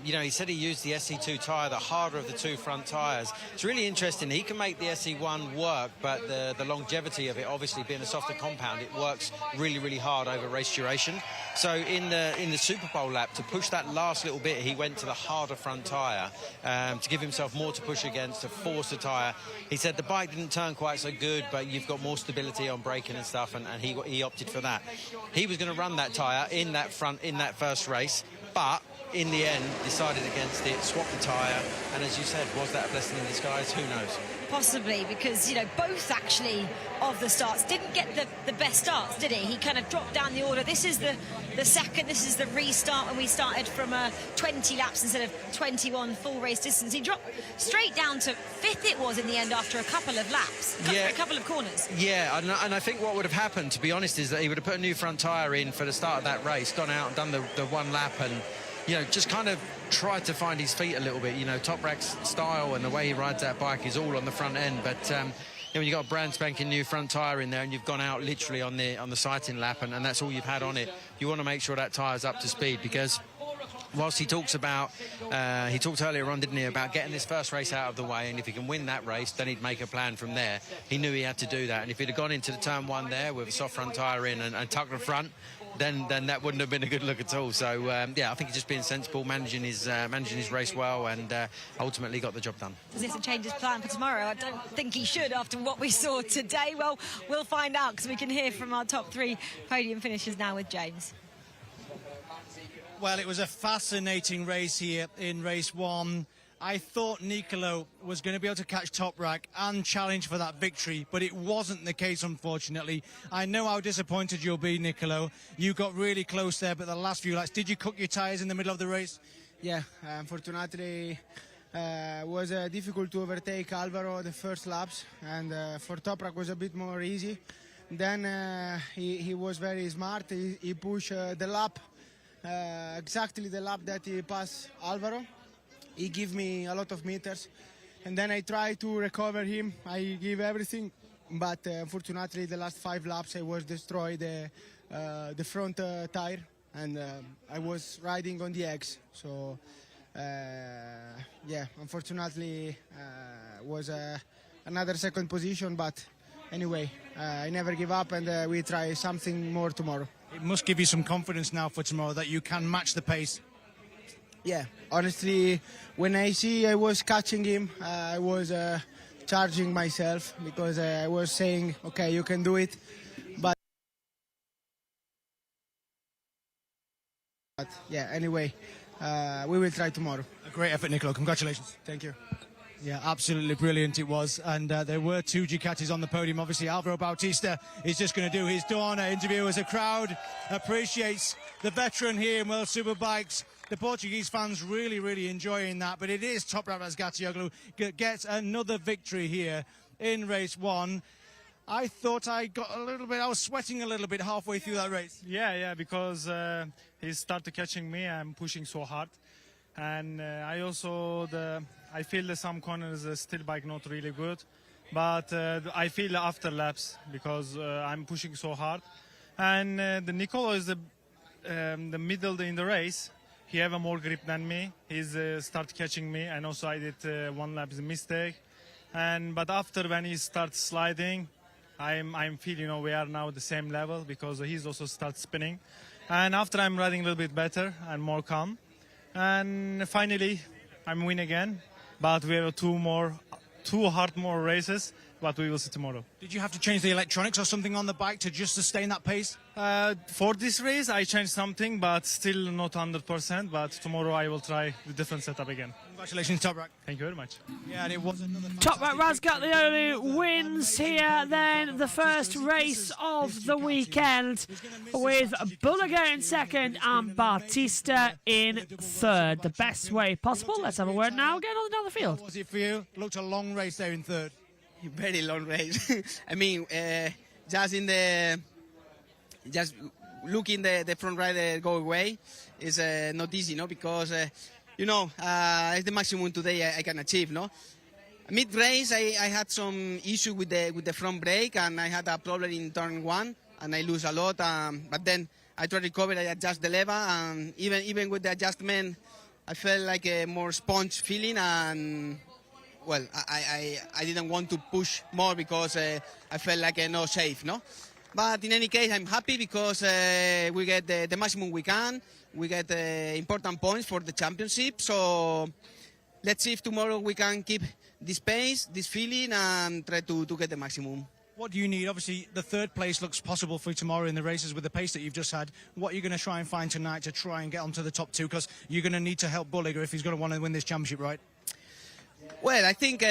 you know, he said he used the SE2 tyre, the harder of the two front tyres. It's really interesting. He can make the SE1 work, but the longevity of it, obviously, being a softer compound, it works really, really hard over race duration. So in the Super Bowl lap, to push that last little bit, he went to the harder front tyre to give himself more to push against, to force the tyre. He said the bike didn't turn quite so good, but you've got more stability on braking and stuff, and he opted for that. He was going to run that tyre in that first race, but in the end decided against it, swapped the tyre, and as you said, was that a blessing in disguise? Who knows? Possibly, because, you know, both actually of the starts didn't get the best starts, did he? He kind of dropped down the order. This is the second, this is the restart when we started from 20 laps instead of 21 full race distance. He dropped straight down to 5th, it was, in the end, after a couple of laps, a couple of corners. Yeah, and I think what would have happened, to be honest, is that he would have put a new front tyre in for the start of that race, gone out and done the one lap, and, you know, just kind of tried to find his feet a little bit. You know, Toprak's style and the way he rides that bike is all on the front end, but you know, when you've got a brand spanking new front tyre in there and you've gone out literally on the sighting lap, and that's all you've had on it, you want to make sure that tyre's up to speed, because whilst he talks about, he talked earlier on, didn't he, about getting this first race out of the way, and if he can win that race, then he'd make a plan from there. He knew he had to do that, and if he'd have gone into the turn one there with a soft front tyre in and tucked the front, then that wouldn't have been a good look at all. So yeah, I think he's just being sensible, managing his race well, and ultimately got the job done. Does this change his plan for tomorrow? I don't think he should after what we saw today. Well, we'll find out, because we can hear from our top 3 podium finishers now with James. Well, it was a fascinating race here in race 1. I thought Nicolo was going to be able to catch Toprak and challenge for that victory, but it wasn't the case, unfortunately. I know how disappointed you'll be, Nicolo. You got really close there, but the last few laps, did you cook your tyres in the middle of the race? Yeah, unfortunately, it was difficult to overtake Alvaro the first laps, and for Toprak was a bit more easy. Then he was very smart. He pushed the lap, exactly the lap that he passed Alvaro. He gave me a lot of meters, and then I tried to recover him. I give everything, but unfortunately the last 5 laps I was destroyed the front tire, and I was riding on the eggs. So yeah, unfortunately was another second position, but anyway, I never give up, and we try something more tomorrow. It must give you some confidence now for tomorrow that you can match the pace. Yeah, honestly, when I see I was catching him, I was charging myself, because I was saying, okay, you can do it. But yeah, anyway, we will try tomorrow. A great effort, Nicolo. Congratulations. Thank you. Yeah, absolutely brilliant it was, and there were 2 Ducatis on the podium. Obviously, Alvaro Bautista is just going to do his dawn interview as a crowd appreciates the veteran here in World Superbikes. The Portuguese fans really, really enjoying that, but it is Toprak Razgatlioglu gets another victory here in race 1. I thought I was sweating a little bit halfway through that race. Yeah, because he started catching me. I'm pushing so hard, and I feel that some corners still bike not really good, but I feel after laps, because I'm pushing so hard. And the Nicolo is the middle in the race. He have a more grip than me. He's start catching me, and also I did 1 lap mistake. But after, when he starts sliding, I'm feeling, we are now at the same level, because he's also start spinning. And after, I'm riding a little bit better and more calm. And finally, I'm win again. But we have 2 more races, but we will see tomorrow. Did you have to change the electronics or something on the bike to just sustain that pace? For this race, I changed something, but still not 100%. But tomorrow I will try the different setup again. Congratulations, Toprak. Thank you very much. Yeah, and it was another... Toprak Razgatlioglu wins here then the first race of the weekend, with Bulaga in second and Bautista in third. The best way possible. Let's have a word now again on another field. How was it for you? Looked a long race there in third. Very long race. I mean, just looking the front rider go away is not easy, no? Because it's the maximum today I can achieve, no? Mid race, I had some issue with the front brake, and I had a problem in turn 1, and I lose a lot. But then I try to recover, I adjust the lever, and even with the adjustment, I felt like a more sponge feeling, and well, I didn't want to push more because I felt like no safe, no? But in any case, I'm happy because we get the maximum we can. We get important points for the championship. So let's see if tomorrow we can keep this pace, this feeling, and try to get the maximum. What do you need? Obviously, the third place looks possible for you tomorrow in the races with the pace that you've just had. What are you going to try and find tonight to try and get onto the top two? Because you're going to need to help Bulliger if he's going to want to win this championship, right? Well, I think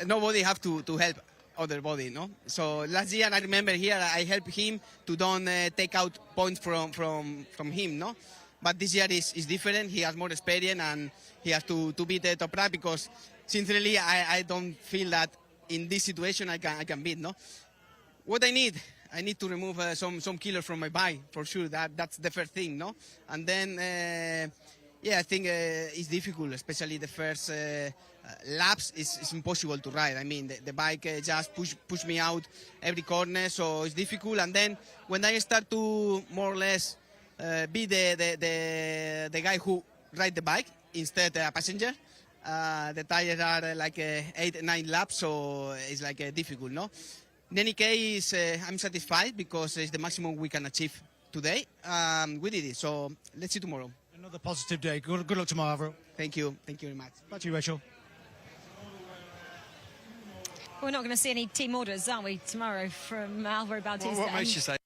nobody have to help other body, no? So last year, I remember here, I helped him to don't take out points from him, no? But this year is different. He has more experience and he has to beat the top rank because, sincerely, I don't feel that in this situation I can beat, no? What I need to remove some kilos from my bike, for sure. That's the first thing, no? And then, yeah, I think it's difficult, especially the first laps. It's impossible to ride. I mean, the bike just push me out every corner, so it's difficult. And then when I start to more or less be the guy who ride the bike instead a passenger, the tires are like 8-9 laps, so it's like difficult, no? In any case, I'm satisfied because it's the maximum we can achieve today. We did it, so let's see tomorrow. Another positive day. Good luck tomorrow, Alvaro. Thank you very much. Back to you, Rachel. We're not going to see any team orders, are we, tomorrow from Alvaro Bautista? What makes you say?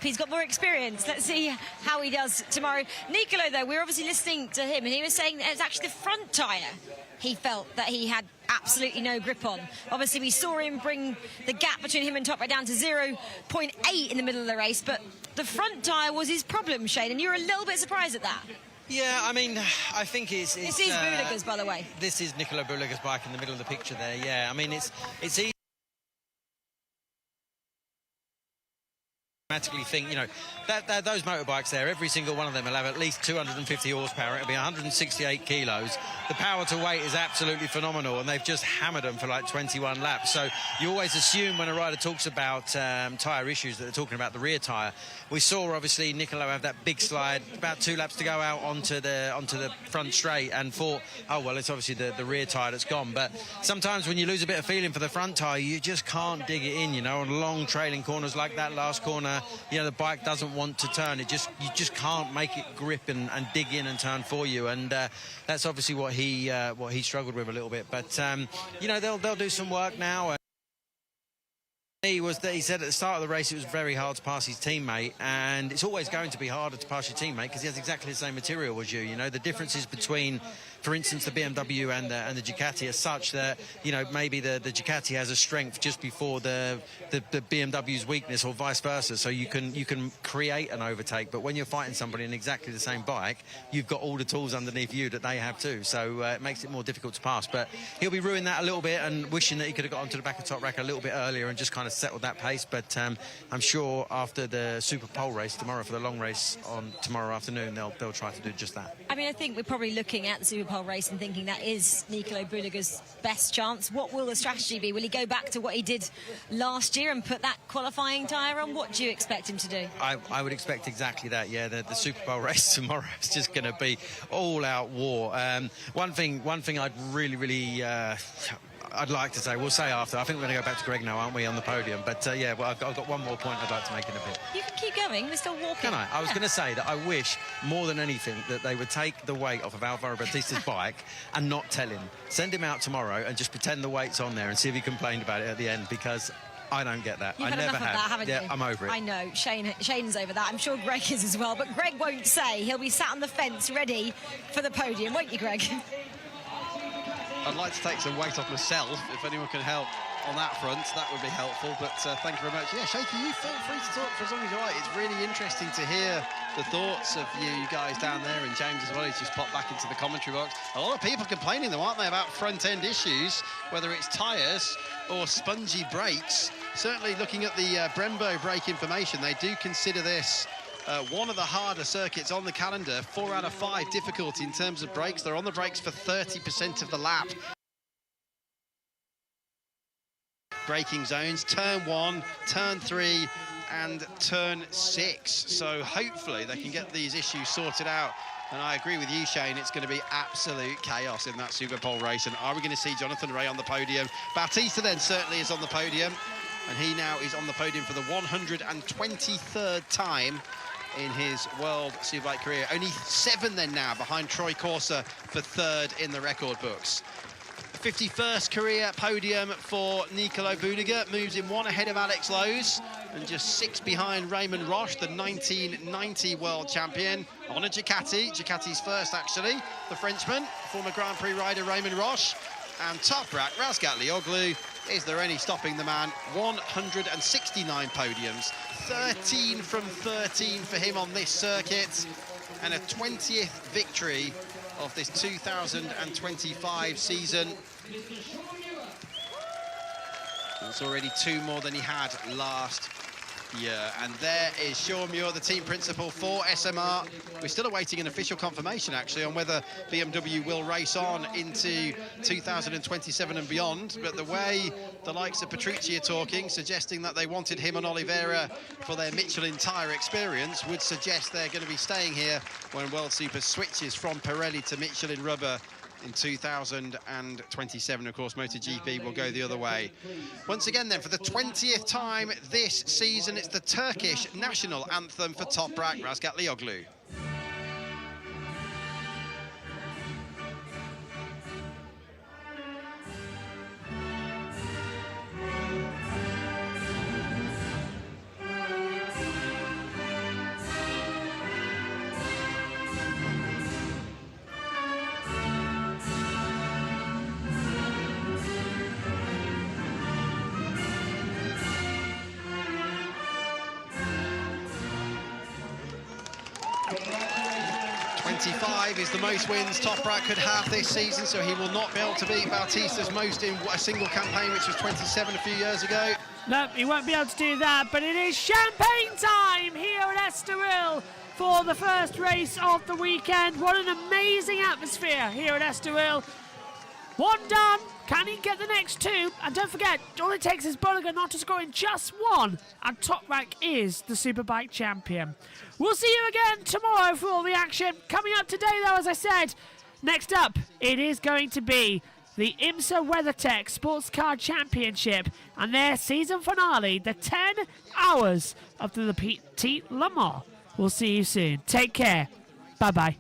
He's got more experience. Let's see how he does tomorrow. Nicolo, though, we're obviously listening to him, and he was saying that it's actually the front tyre he felt that he had absolutely no grip on. Obviously, we saw him bring the gap between him and Top Rat down to 0.8 in the middle of the race, but the front tyre was his problem, Shane, and you were a little bit surprised at that. Yeah, I mean, I think it's This is Bulliger's, by the way. This is Nicolo Bulliger's bike in the middle of the picture there, yeah. I mean, it's easy. Automatically think, you know, that those motorbikes there, every single one of them will have at least 250 horsepower. It'll be 168 kilos. The power to weight is absolutely phenomenal, and they've just hammered them for like 21 laps. So you always assume when a rider talks about tyre issues that they're talking about the rear tyre. We saw obviously Nicolo have that big slide, about 2 laps to go out onto the front straight, and thought, oh well, it's obviously the rear tyre that's gone. But sometimes when you lose a bit of feeling for the front tyre, you just can't dig it in, you know, on long trailing corners like that last corner. You know, the bike doesn't want to turn. You just can't make it grip and dig in and turn for you, and that's obviously what he struggled with a little bit. But you know, they'll do some work now. He said at the start of the race it was very hard to pass his teammate, and it's always going to be harder to pass your teammate because he has exactly the same material as you. You know, the differences between, for instance, the BMW and the Ducati are such that, you know, maybe the Ducati has a strength just before the BMW's weakness, or vice versa. So you can create an overtake, but when you're fighting somebody in exactly the same bike, you've got all the tools underneath you that they have too. So it makes it more difficult to pass. But he'll be ruining that a little bit and wishing that he could have got onto the back of Top Rack a little bit earlier and just kind of settled that pace. But I'm sure after the Super Pole race tomorrow, for the long race on tomorrow afternoon, they'll try to do just that. I mean, I think we're probably looking at the Super Pole race and thinking that is Nicolo Bulliger's best chance. What will the strategy be? Will he go back to what he did last year and put that qualifying tyre on? What do you expect him to do? I would expect exactly that, yeah. The Super Bowl race tomorrow is just going to be all-out war. One thing I'd really I'd like to say, we'll say after. I think we're going to go back to Greg now, aren't we, on the podium? But yeah, well, I've got one more point I'd like to make in a bit. You can keep going. We're still walking. Can I? I was going to say that I wish more than anything that they would take the weight off of Alvaro Bautista's bike and not tell him. Send him out tomorrow and just pretend the weight's on there and see if he complained about it at the end, because I don't get that. You've I had never enough have. Of that, haven't yeah, you? I'm over it. I know. Shane's over that. I'm sure Greg is as well. But Greg won't say. He'll be sat on the fence ready for the podium, won't you, Greg? I'd like to take some weight off myself. If anyone can help on that front, that would be helpful. But thank you very much. Yeah, Shaky, you feel free to talk for as long as you like. It's really interesting to hear the thoughts of you guys down there, and James as well, who's just popped back into the commentary box. A lot of people complaining, though, aren't they, about front-end issues, whether it's tyres or spongy brakes. Certainly looking at the Brembo brake information, they do consider this one of the harder circuits on the calendar. 4 out of 5 difficulty in terms of brakes. They're on the brakes for 30% of the lap. braking zones, turn 1, turn 3 and turn 6. So hopefully they can get these issues sorted out. And I agree with you, Shane, it's going to be absolute chaos in that Super Pole race. And are we going to see Jonathan Rea on the podium? Bautista then certainly is on the podium. And he now is on the podium for the 123rd time in his World Superbike career. Only 7 then now behind Troy Corser for 3rd in the record books. 51st career podium for Nicolo Budiger, moves him 1 ahead of Alex Lowe's and just 6 behind Raymond Roche, the 1990 world champion, on a Ducati. Ducati's first, actually, the Frenchman, former Grand Prix rider Raymond Roche. And Toprak Razgatlioglu, is there any stopping the man? 169 podiums, 13 from 13 for him on this circuit, and a 20th victory of this 2025 season. That's already 2 more than he had last year. And there is Sean Muir, the team principal for SMR. We're still awaiting an official confirmation, actually, on whether BMW will race on into 2027 and beyond. But the way the likes of Petrucci are talking, suggesting that they wanted him and Oliveira for their Michelin tyre experience, would suggest they're going to be staying here when World Super switches from Pirelli to Michelin rubber in 2027. Of course, MotoGP will go the other way. Once again then, for the 20th time this season, it's the Turkish national anthem for Toprak Razgatlioglu. 25 is the most wins Toprak could have this season, so he will not be able to beat Bautista's most in a single campaign, which was 27 a few years ago. No, he won't be able to do that, but it is champagne time here at Estoril for the first race of the weekend. What an amazing atmosphere here at Estoril. 1 done. Can he get the next 2? And don't forget, all it takes is Bolliger not to score in just 1, and Toprak is the Superbike champion. We'll see you again tomorrow for all the action. Coming up today, though, as I said, next up, it is going to be the IMSA WeatherTech Sports Car Championship and their season finale, the 10 hours of the Petit Le Mans. We'll see you soon. Take care. Bye-bye.